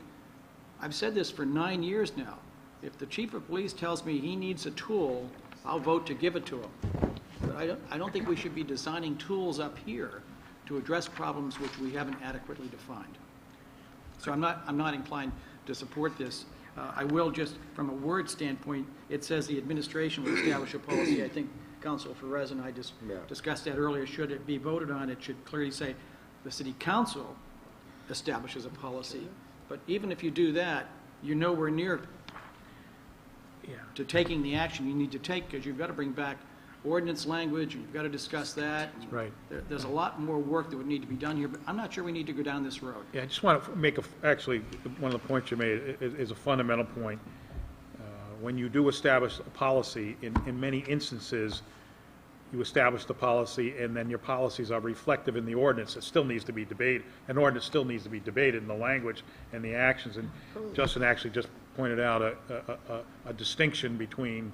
I've said this for 9 years now. If the chief of police tells me he needs a tool, I'll vote to give it to him. But I don't think we should be designing tools up here to address problems which we haven't adequately defined. So I'm not inclined to support this. I will just, from a word standpoint, it says the administration will establish a policy. I think Councilor Perez and I just discussed that earlier. Should it be voted on, it should clearly say the city council establishes a policy. But even if you do that, you're nowhere near to taking the action you need to take, because you've got to bring back ordinance language, and you've got to discuss that. Right. There's a lot more work that would need to be done here, but I'm not sure we need to go down this road. Yeah, I just want to make actually, one of the points you made is a fundamental point. When you do establish a policy, in many instances, you establish the policy, and then your policies are reflective in the ordinance. It still needs to be debated. An ordinance still needs to be debated in the language and the actions. And Justin actually just pointed out a distinction between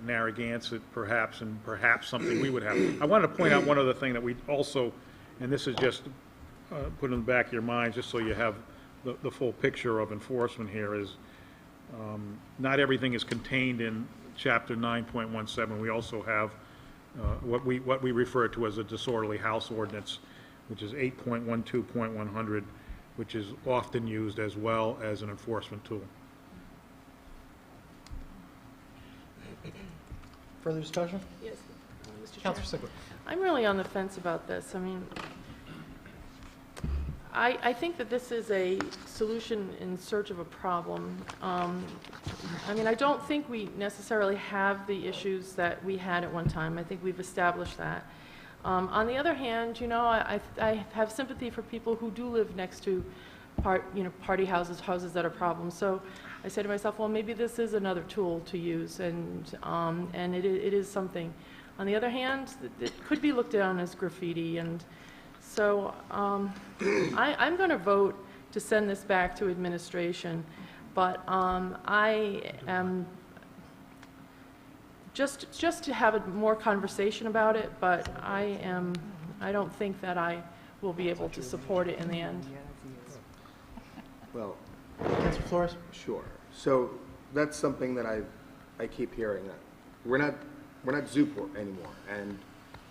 Narragansett, perhaps, and perhaps something we would have. I wanted to point out one other thing that we also, and this is just put in the back of your minds, just so you have the full picture of enforcement here, is not everything is contained in Chapter 9.17. We also have what we refer to as a disorderly house ordinance, which is 8.12.100, which is often used as well as an enforcement tool. Further discussion? Yes, Mr. Chair. Councilor Sigler. I'm really on the fence about this. I mean, I think that this is a solution in search of a problem. I mean, I don't think we necessarily have the issues that we had at one time. I think we've established that. On the other hand, you know, I have sympathy for people who do live next to party houses, houses that are problems. So I said to myself, well, maybe this is another tool to use, and it is something. On the other hand, it could be looked down as graffiti, and so I'm going to vote to send this back to administration, but I am just to have a more conversation about it, but I don't think that I will be able to support it in the end. Well, Councilor Flores? sure. So that's something that I keep hearing, that we're not Newport anymore, and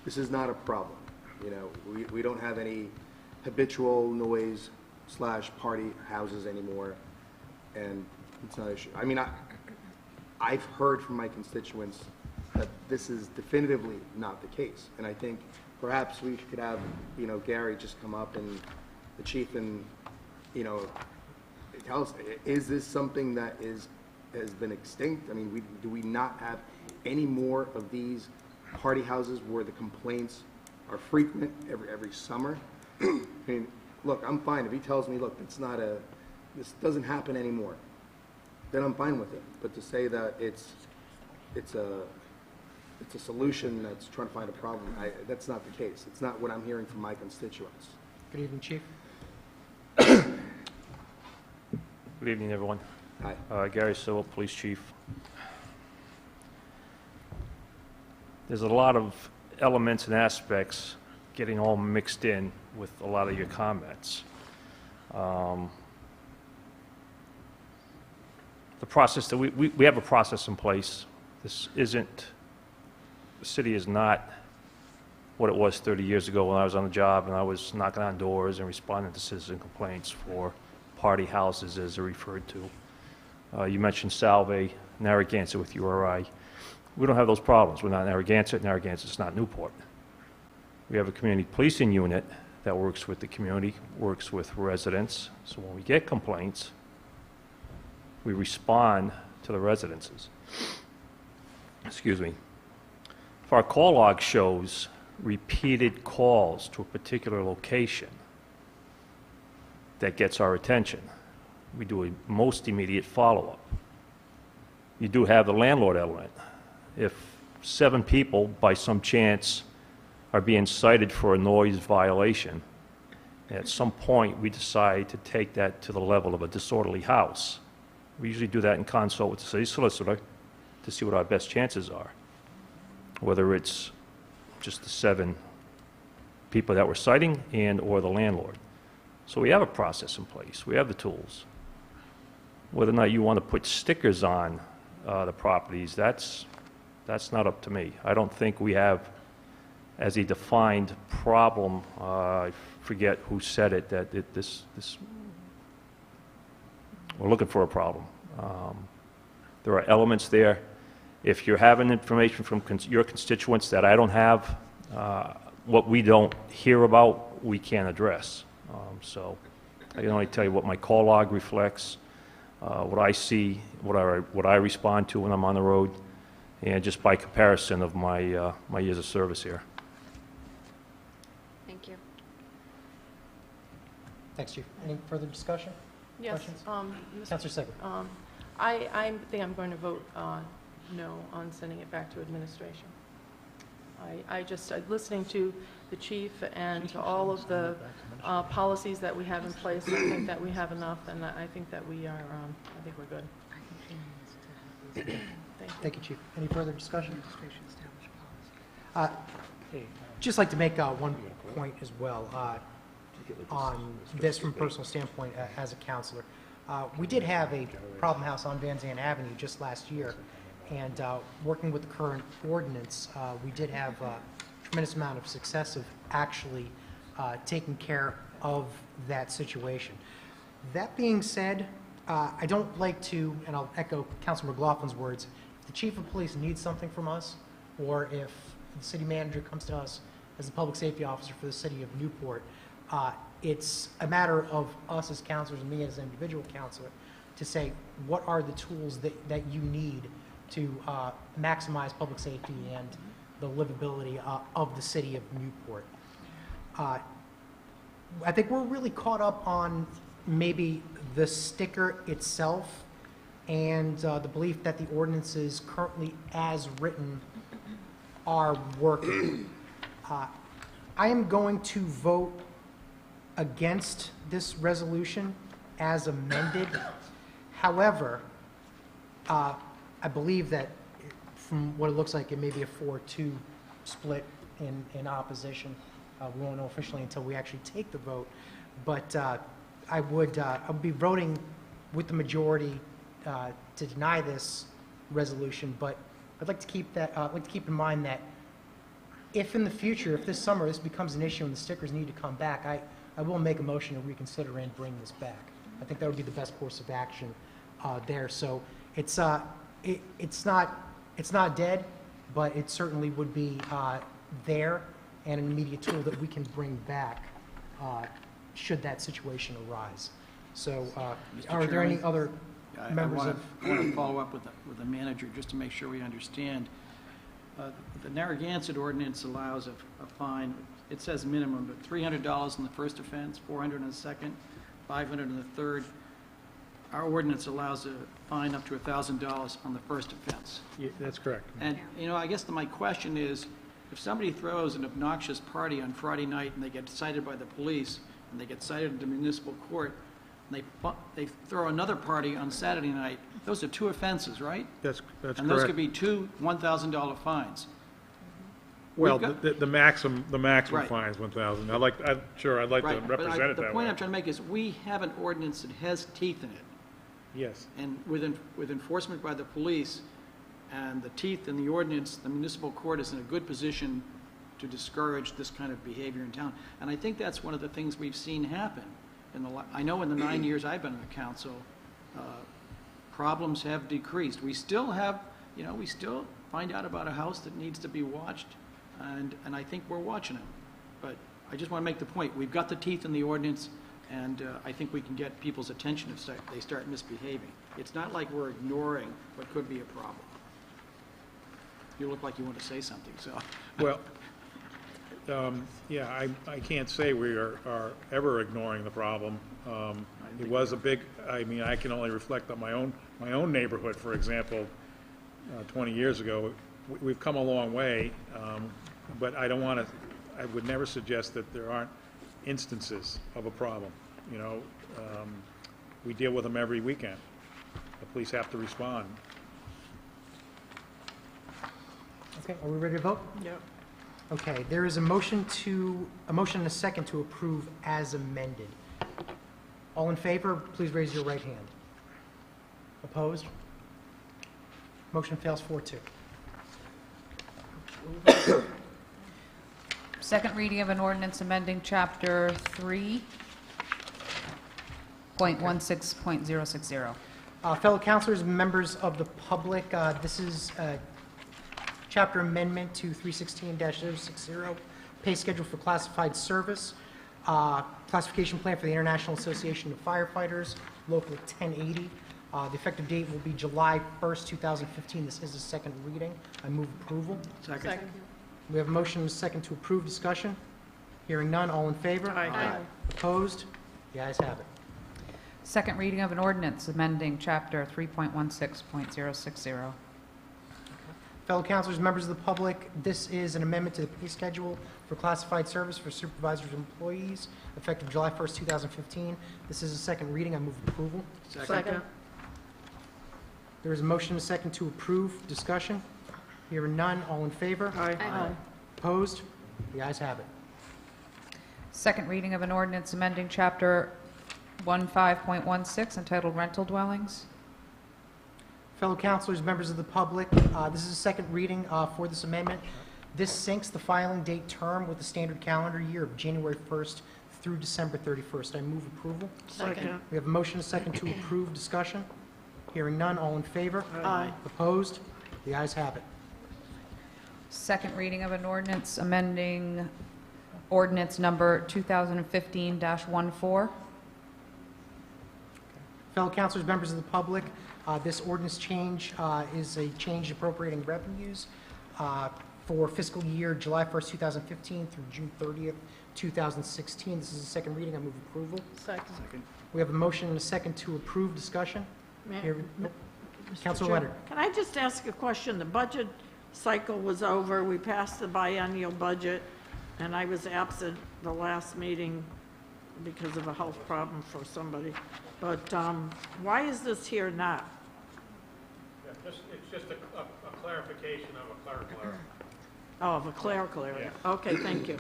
this is not a problem. You know, we don't have any habitual noise / party houses anymore, and it's not an issue. I mean, I've heard from my constituents that this is definitively not the case, and I think perhaps we could have, you know, Gary just come up and the chief and, you know, tell us, is this something that has been extinct? I mean, do we not have any more of these party houses where the complaints are frequent every summer? I mean, look, I'm fine if he tells me, look, this doesn't happen anymore, then I'm fine with it. But to say that it's a solution that's trying to find a problem, that's not the case. It's not what I'm hearing from my constituents. Good evening, Chief. Good evening, everyone. Hi. Gary Sewell, Police Chief. There's a lot of elements and aspects getting all mixed in with a lot of your comments. The process that we have a process in place. This isn't, the city is not what it was 30 years ago when I was on the job and I was knocking on doors and responding to citizen complaints for party houses, as they're referred to. You mentioned Salve, Narragansett with URI. We don't have those problems. We're not Narragansett. Narragansett's not Newport. We have a community policing unit that works with the community, works with residents. So when we get complaints, we respond to the residences. Excuse me. If our call log shows repeated calls to a particular location, that gets our attention. We do a most immediate follow-up. You do have the landlord element. If 7 people, by some chance, are being cited for a noise violation, at some point we decide to take that to the level of a disorderly house. We usually do that in consult with the city solicitor to see what our best chances are, whether it's just the 7 people that we're citing and or the landlord. So we have a process in place. We have the tools. Whether or not you want to put stickers on the properties, that's not up to me. I don't think we have, as a defined problem, I forget who said it, that we're looking for a problem. There are elements there. If you're having information from your constituents that I don't have, what we don't hear about, we can't address. So I can only tell you what my call log reflects, what I see, what I respond to when I'm on the road, and just by comparison of my my years of service here. Thank you. Thanks, Chief. Any further discussion? Yes. Questions? Mr. Councilor Sigler. I think I'm going to vote no on sending it back to administration. Listening to the chief and to all of the policies that we have in place, I think that we have enough, and I think that we are, I think we're good. Thank you. Thank you, Chief. Any further discussion? Just like to make one point as well on this from a personal standpoint as a counselor. We did have a problem house on Van Zandt Avenue just last year, and working with the current ordinance, we did have a tremendous amount of success of actually taking care of that situation. That being said, I don't like to, and I'll echo Councilor McLaughlin's words, if the chief of police needs something from us, or if the city manager comes to us as the public safety officer for the city of Newport, It's a matter of us as counselors and me as an individual counselor to say, what are the tools that you need to maximize public safety and the livability of the city of Newport. I think we're really caught up on maybe the sticker itself and the belief that the ordinances currently as written are working. I am going to vote against this resolution as amended. However, I believe that from what it looks like, it may be a 4-2 split in opposition. We won't know officially until we actually take the vote. But I would be voting with the majority to deny this resolution. But I'd like to keep that. I'd like to keep in mind that if in the future, if this summer this becomes an issue and the stickers need to come back, I will make a motion to reconsider and bring this back. I think that would be the best course of action there. So it's not dead, but it certainly would be there and an immediate tool that we can bring back should that situation arise. So are there any other members of... I want to follow up with the manager just to make sure we understand. The Narragansett ordinance allows a fine, it says minimum, but $300 in the first offense, $400 in the second, $500 in the third. Our ordinance allows a fine up to $1,000 on the first offense. Yeah, that's correct. And, I guess my question is, if somebody throws an obnoxious party on Friday night and they get cited by the police and they get cited into municipal court, and they throw another party on Saturday night, those are two offenses, right? That's correct. And those could be two $1,000 fines. Well, We've got- the maximum Right. fine is 1,000. I'd like to Right, but represent it the that point way. I'm trying to make is, we have an ordinance that has teeth in it. Yes. And with enforcement by the police and the teeth in the ordinance, the municipal court is in a good position to discourage this kind of behavior in town. And I think that's one of the things we've seen happen. I know in the 9 years I've been on the council, problems have decreased. We still have, we still find out about a house that needs to be watched, and I think we're watching it. But I just want to make the point, we've got the teeth in the ordinance, and I think we can get people's attention if they start misbehaving. It's not like we're ignoring what could be a problem. You look like you want to say something, so. Well, yeah, I can't say we are ever ignoring the problem. It was a big, I can only reflect on my own neighborhood, for example, 20 years ago. We've come a long way, but I would never suggest that there aren't instances of a problem. We deal with them every weekend. The police have to respond. Okay, are we ready to vote? Yep. Okay, there is a motion and a second to approve as amended. All in favor, please raise your right hand. Opposed? Motion fails 4-2. Second reading of an ordinance amending Chapter 3.16.060. Fellow councilors, members of the public, this is a chapter amendment to 316-060, pay schedule for classified service, classification plan for the International Association of Firefighters, Local 1080. The effective date will be July 1st, 2015. This is the second reading. I move approval. Second. We have a motion and a second to approve. Discussion. Hearing none. All in favor? Aye. Opposed? The ayes have it. Second reading of an ordinance amending Chapter 3.16.060. Fellow councilors, members of the public, this is an amendment to the pay schedule for classified service for supervisors and employees, effective July 1st, 2015. This is a second reading. I move approval. Second. There is a motion and a second to approve. Discussion. Hearing none. All in favor? Aye. Opposed? The ayes have it. Second reading of an ordinance amending Chapter 15.16 entitled Rental Dwellings. Fellow councilors, members of the public, this is a second reading for this amendment. This syncs the filing date term with the standard calendar year of January 1st through December 31st. I move approval. Second. We have a motion and a second to approve. Discussion. Hearing none. All in favor? Aye. Opposed? The ayes have it. Second reading of an ordinance amending Ordinance number 2015-14. Fellow councilors, members of the public, this ordinance change is a change appropriating revenues for fiscal year July 1st, 2015 through June 30th, 2016. This is a second reading. I move approval. Second. We have a motion and a second to approve. Discussion? Here- Mr. Councilor Chair, Leonard. Can I just ask a question? The budget cycle was over, we passed the biennial budget, and I was absent the last meeting because of a health problem for somebody. But why is this here now? It's just a clarification of a clerical error. Oh, of a clerical area. Okay, thank you.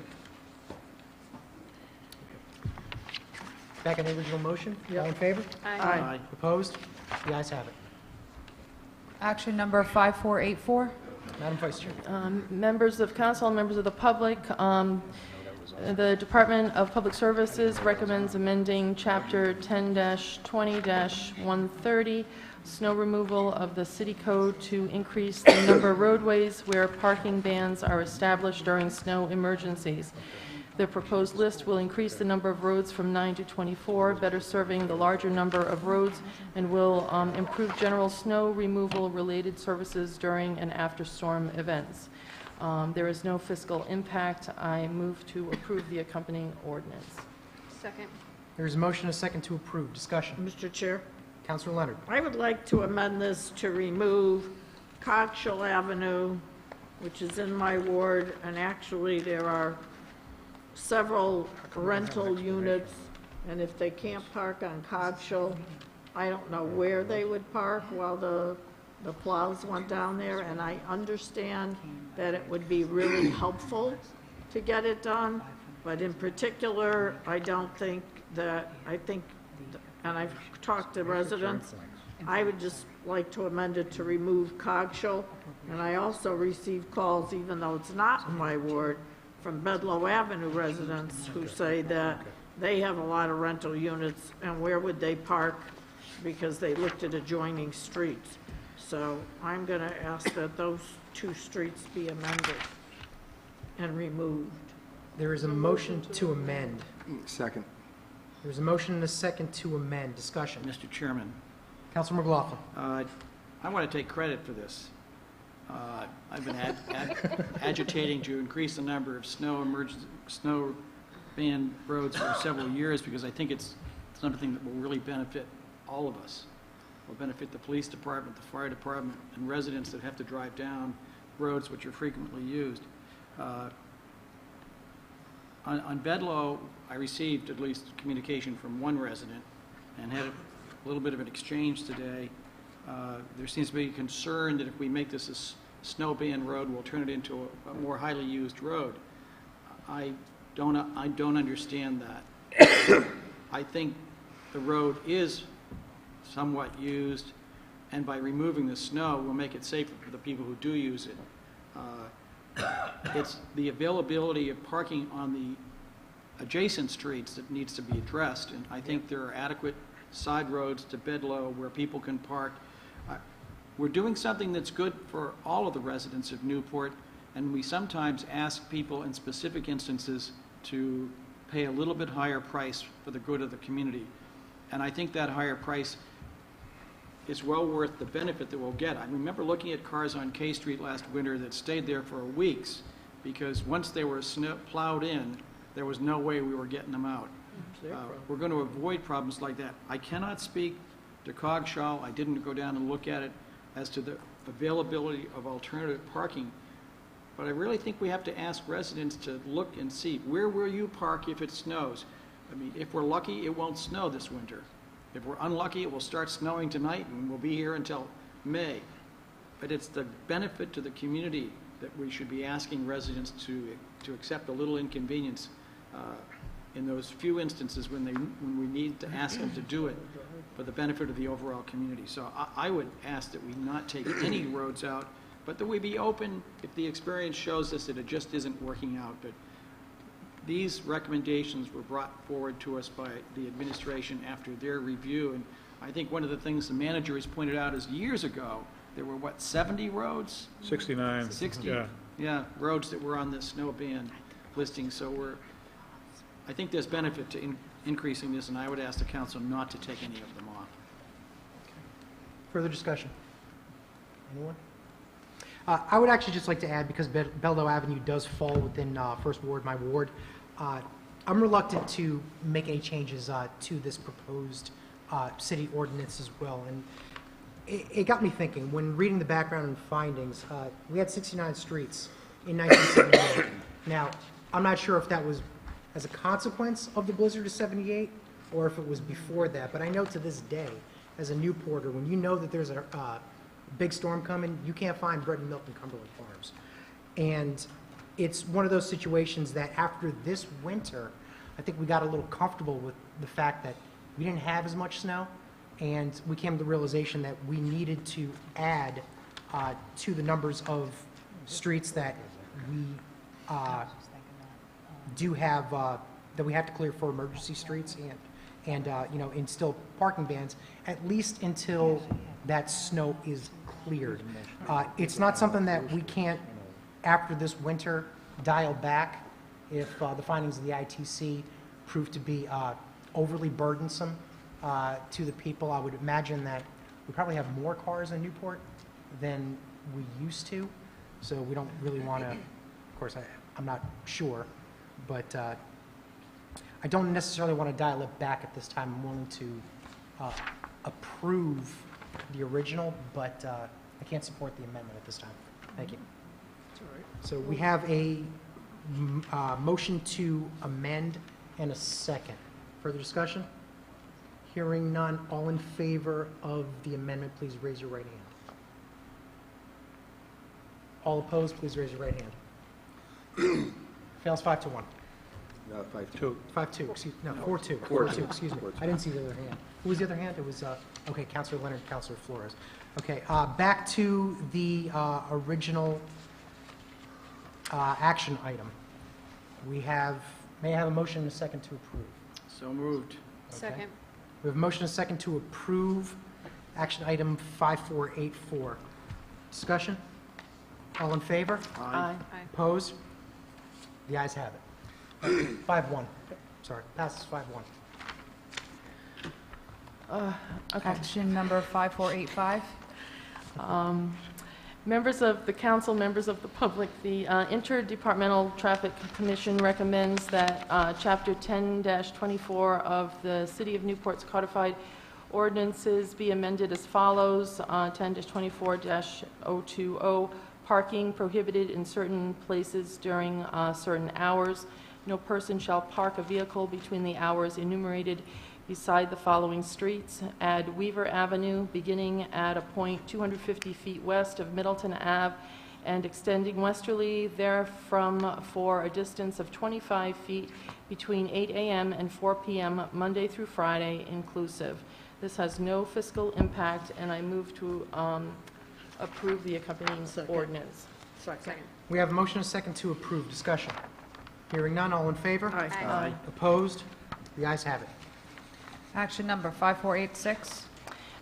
Back on the original motion? All in favor? Aye. Opposed? The ayes have it. Action number 5484. Madam Vice Chair. Members of council, members of the public, the Department of Public Services recommends amending Chapter 10-20-130, snow removal of the city code to increase the number of roadways where parking bans are established during snow emergencies. The proposed list will increase the number of roads from 9 to 24, better serving the larger number of roads, and will improve general snow removal-related services during and after storm events. There is no fiscal impact. I move to approve the accompanying ordinance. Second. There is a motion and a second to approve. Discussion? Mr. Chair, Councilor Leonard. I would like to amend this to remove Cogshall Avenue, which is in my ward, and actually there are several rental units, and if they can't park on Cogshall, I don't know where they would park while the plows went down there, and I understand that it would be really helpful to get it done, but in particular, I don't think that, and I've talked to residents, I would just like to amend it to remove Cogshall, and I also received calls, even though it's not in my ward, from Bedlow Avenue residents who say that they have a lot of rental units, and where would they park because they looked at adjoining streets. So I'm going to ask that those two streets be amended and removed. There is a motion to amend. Second. There's a motion and a second to amend. Discussion? Mr. Chairman, Councilor McLaughlin. I want to take credit for this. I've been agitating to increase the number of snow banned roads for several years because I think it's something that will really benefit all of us. It will benefit the police department, the fire department, and residents that have to drive down roads which are frequently used. On Bedlow, I received at least communication from one resident and had a little bit of an exchange today. There seems to be concern that if we make this a snow ban road, we'll turn it into a more highly used road. I don't understand that. I think the road is somewhat used, and by removing the snow, we'll make it safer for the people who do use it. It's the availability of parking on the adjacent streets that needs to be addressed, and I think there are adequate side roads to Bedlow where people can park. We're doing something that's good for all of the residents of Newport, and we sometimes ask people in specific instances to pay a little bit higher price for the good of the community. And I think that higher price is well worth the benefit that we'll get. I remember looking at cars on K Street last winter that stayed there for weeks because once they were plowed in, there was no way we were getting them out. We're going to avoid problems like that. I cannot speak to Cogshall. I didn't go down and look at it as to the availability of alternative parking. But I really think we have to ask residents to look and see, where will you park if it snows? I mean, if we're lucky, it won't snow this winter. If we're unlucky, it will start snowing tonight and we'll be here until May. But it's the benefit to the community that we should be asking residents to accept a little inconvenience in those few instances when we need to ask them to do it for the benefit of the overall community. So I would ask that we not take any roads out, but that we be open if the experience shows us that it just isn't working out. But these recommendations were brought forward to us by the administration after their review, and I think one of the things the manager has pointed out is years ago, there were, what, 70 roads? 69. 60, Yeah. yeah, roads that were on the snow ban listing. So I think there's benefit to increasing this, and I would ask the council not to take any of them off. Further discussion? Anyone? I would actually just like to add, because Beldo Avenue does fall within First Ward, my ward, I'm reluctant to make any changes to this proposed city ordinance as well. And it got me thinking, when reading the background and findings, we had 69 streets in 1978. Now, I'm not sure if that was as a consequence of the blizzard of 78 or if it was before that, but I know to this day, as a Newporter, when you know that there's a big storm coming, you can't find bread and milk in Cumberland Farms. And it's one of those situations that after this winter, I think we got a little comfortable with the fact that we didn't have as much snow, and we came to the realization that we needed to add to the numbers of streets that we do have, that we have to clear for emergency streets and you know, instill parking bans, at least until that snow is cleared. It's not something that we can't, after this winter, dial back if the findings of the ITC prove to be overly burdensome to the people. I would imagine that we probably have more cars in Newport than we used to, so we don't really want to, of course, I'm not sure, but I don't necessarily want to dial it back at this time. I'm willing to approve the original, but I can't support the amendment at this time. Thank you. So we have a motion to amend and a second. Further discussion? Hearing none, all in favor of the amendment, please raise your right hand. All opposed, please raise your right hand. Fails 5-1. 5-2. 5-2, excuse, no, 4-2. 4-2, excuse me. I didn't see the other hand. Who was the other hand? It was, okay, Councilor Leonard, Councilor Flores. Okay, back to the original action item. We have, may I have a motion and a second to approve? So moved. Second. We have a motion and a second to approve action item 5484. Discussion? All in favor? Aye. Opposed? The ayes have it. 5-1. Sorry, passes 5-1. Okay. Action number 5485. Members of the council, members of the public, the Interdepartmental Traffic Commission recommends that Chapter 10-24 of the City of Newport's codified ordinances be amended as follows. 10-24-020, parking prohibited in certain places during certain hours. No person shall park a vehicle between the hours enumerated beside the following streets. Add Weaver Avenue, beginning at a point 250 feet west of Middleton Ave and extending westerly therefrom for a distance of 25 feet between 8 a.m. and 4 p.m. Monday through Friday inclusive. This has no fiscal impact, and I move to approve the accompanying ordinance. Second. We have a motion and a second to approve. Discussion? Hearing none, all in favor? Aye. Aye. Opposed? The ayes have it. Action number 5486.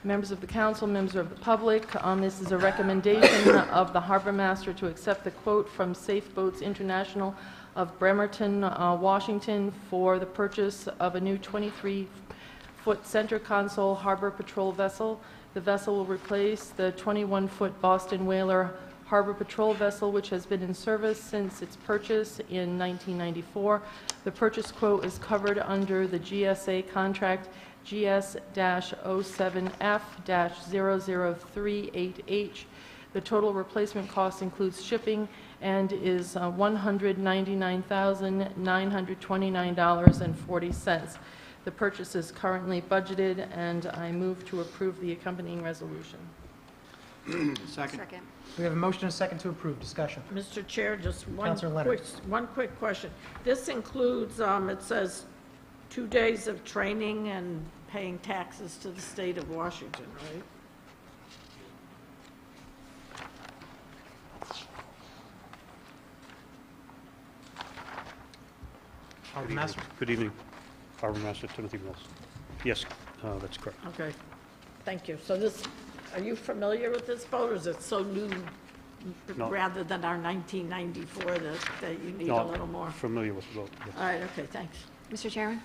Members of the council, members of the public, this is a recommendation of the harbor master to accept the quote from Safe Boats International of Bremerton, Washington, for the purchase of a new 23-foot center console harbor patrol vessel. The vessel will replace the 21-foot Boston Whaler harbor patrol vessel, which has been in service since its purchase in 1994. The purchase quote is covered under the GSA contract GS-07F-0038H. The total replacement cost includes shipping and is $199,929.40. The purchase is currently budgeted, and I move to approve the accompanying resolution. Second. We have a motion and a second to approve. Discussion? Mr. Chair, just Councilor Leonard. one quick question. This includes, it says 2 days of training and paying taxes to the state of Washington, right? Harbor Master? Good evening, Harbor Master Timothy Mills. Yes, that's correct. Okay, thank you. So this, are you familiar with this boat, or is it so new, No. rather than our 1994, that you need a No, little more? familiar with the boat, yes. All right, okay, thanks. Mr. Chairman?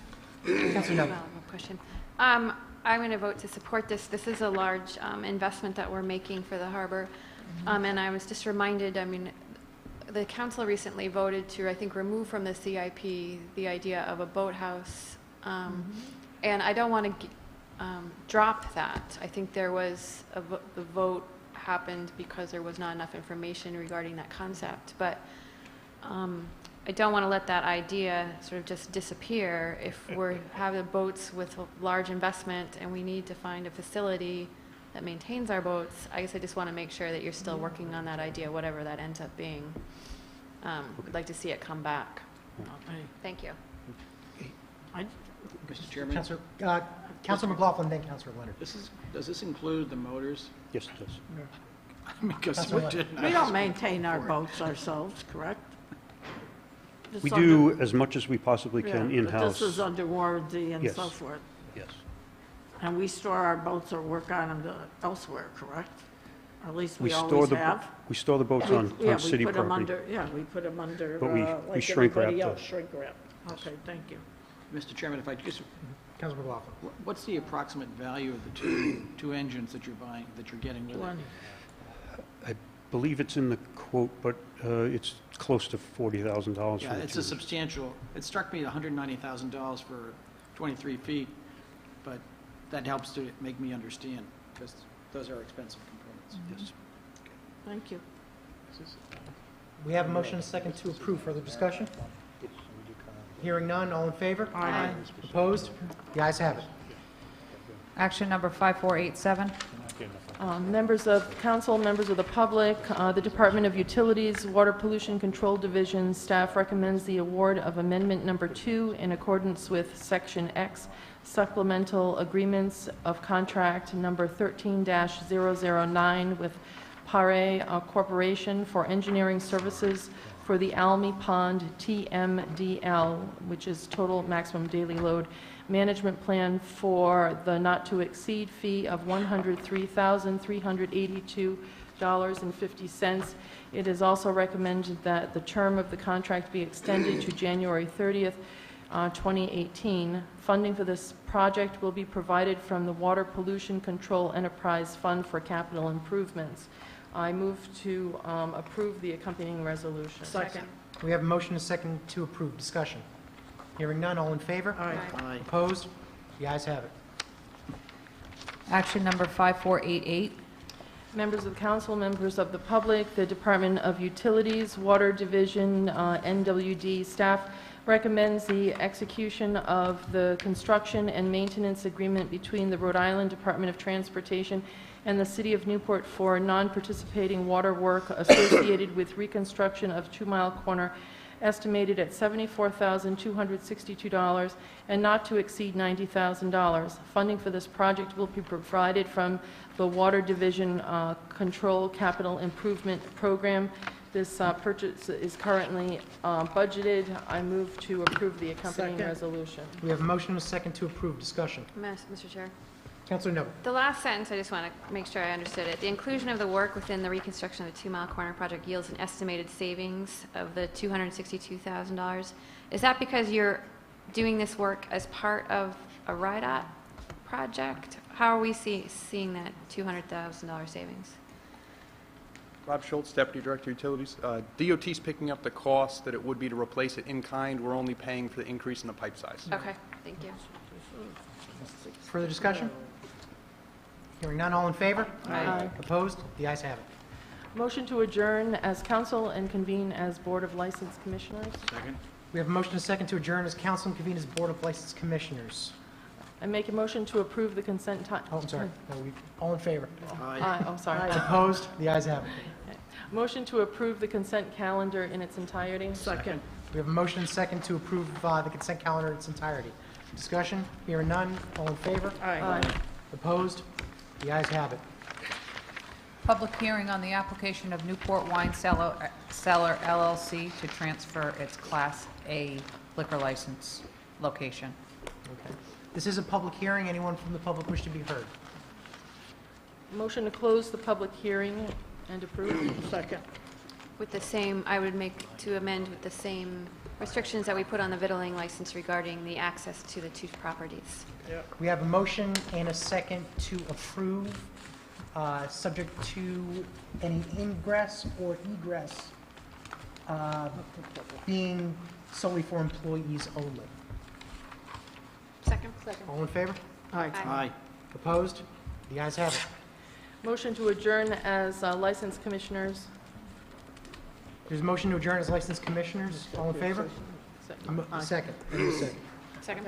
Councilor Neville. Question. I'm going to vote to support this. This is a large investment that we're making for the harbor. And I was just reminded, I mean, the council recently voted to, I think, remove from the CIP the idea of a boathouse. And I don't want to drop that. I think there was, the vote happened because there was not enough information regarding that concept. But I don't want to let that idea sort of just disappear if we're having boats with a large investment and we need to find a facility that maintains our boats. I guess I just want to make sure that you're still working on that idea, whatever that ends up being. I'd like to see it come back. Okay. Thank you. Mr. Chairman, Councilor McLaughlin, then Councilor Leonard. does this include the motors? Yes, it does. Because Councilor we Leonard. didn't. We don't maintain our boats ourselves, correct? We It's do under- as much as we possibly can Yeah, but in-house. this is under warranty and Yes. so forth. Yes. And we store our boats or work on them elsewhere, correct? Or at least We we store always the, have. we store the boats We- on yeah, on city we put them property. under, yeah, we put them under, But we like shrink wrap everybody them. else, shrink wrap. Okay, thank you. Mr. Chairman, if I just, Councilor McLaughlin. what's the approximate value of the two engines that you're buying, that you're getting with it? 20. I believe it's in the quote, but it's close to $40,000 Yeah, for the it's two. a substantial, it struck me at $190,000 for 23 feet, but that helps to make me understand, because those are expensive components. Yes. Thank you. We have a motion and a second to approve. Further discussion? Hearing none, all in favor? Aye. Opposed? The ayes have it. Action number 5487. Members of council, members of the public, the Department of Utilities, Water Pollution Control Division staff recommends the award of Amendment Number 2 in accordance with Section X Supplemental Agreements of Contract Number 13-009 with Pare Corporation for engineering services for the Almy Pond TMDL, which is Total Maximum Daily Load Management Plan, for the not-to-exceed fee of $103,382.50. It is also recommended that the term of the contract be extended to January 30th, 2018. Funding for this project will be provided from the Water Pollution Control Enterprise Fund for Capital Improvements. I move to approve the accompanying resolution. Second. We have a motion and a second to approve. Discussion. Hearing none, all in favor? Aye. Aye. Opposed? The ayes have it. Action number 5488. Members of the council, members of the public, the Department of Utilities, Water Division, NWD staff recommends the execution of the construction and maintenance agreement between the Rhode Island Department of Transportation and the City of Newport for non-participating water work associated with reconstruction of 2 Mile Corner, estimated at $74,262 and not to exceed $90,000. Funding for this project will be provided from the Water Division Control Capital Improvement Program. This purchase is currently budgeted. I move to approve the accompanying Second. resolution. We have a motion and a second to approve. Discussion. Mr. Chair. Councilor Neville. The last sentence, I just want to make sure I understood it. The inclusion of the work within the reconstruction of the 2 Mile Corner project yields an estimated savings of the $262,000. Is that because you're doing this work as part of a RIDOT project? How are we seeing that $200,000 savings? Rob Schultz, Deputy Director Utilities. DOT's picking up the cost that it would be to replace it in kind. We're only paying for the increase in the pipe size. Okay, thank you. Further discussion? Hearing none, all in favor? Aye. Opposed? The ayes have it. Motion to adjourn as council and convene as Board of License Commissioners. Second? We have a motion and a second to adjourn as council and convene as Board of License Commissioners. I make a motion to approve the consent time. Oh, I'm sorry. No, all in favor? Aye, oh, sorry. Opposed? The ayes have it. Motion to approve the consent calendar in its entirety. Second. We have a motion and a second to approve the consent calendar in its entirety. Discussion? Hearing none, all in favor? Aye. Opposed? The ayes have it. Public hearing on the application of Newport Wine Cellar LLC to transfer its Class A liquor license location. Okay. This is a public hearing. Anyone from the public wish to be heard? Motion to close the public hearing and approve. Second. With the same, I would make to amend with the same restrictions that we put on the Vittling license regarding the access to the two properties. We have a motion and a second to approve, subject to any ingress or egress being solely for employees only. Second? All in favor? Aye. Aye. Opposed? The ayes have it. Motion to adjourn as licensed commissioners. There's a motion to adjourn as licensed commissioners. All in favor? Second. Any second? Second.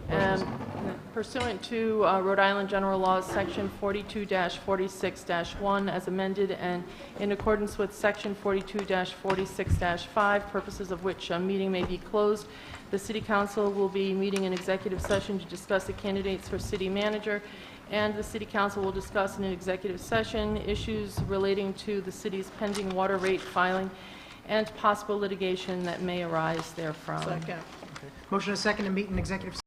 And pursuant to Rhode Island General Laws, Section 42-46-1, as amended, and in accordance with Section 42-46-5, purposes of which a meeting may be closed, the City Council will be meeting in executive session to discuss the candidates for city manager, and the City Council will discuss in an executive session issues relating to the city's pending water rate filing and possible litigation that may arise therefrom. Second. Motion and second to meet in executive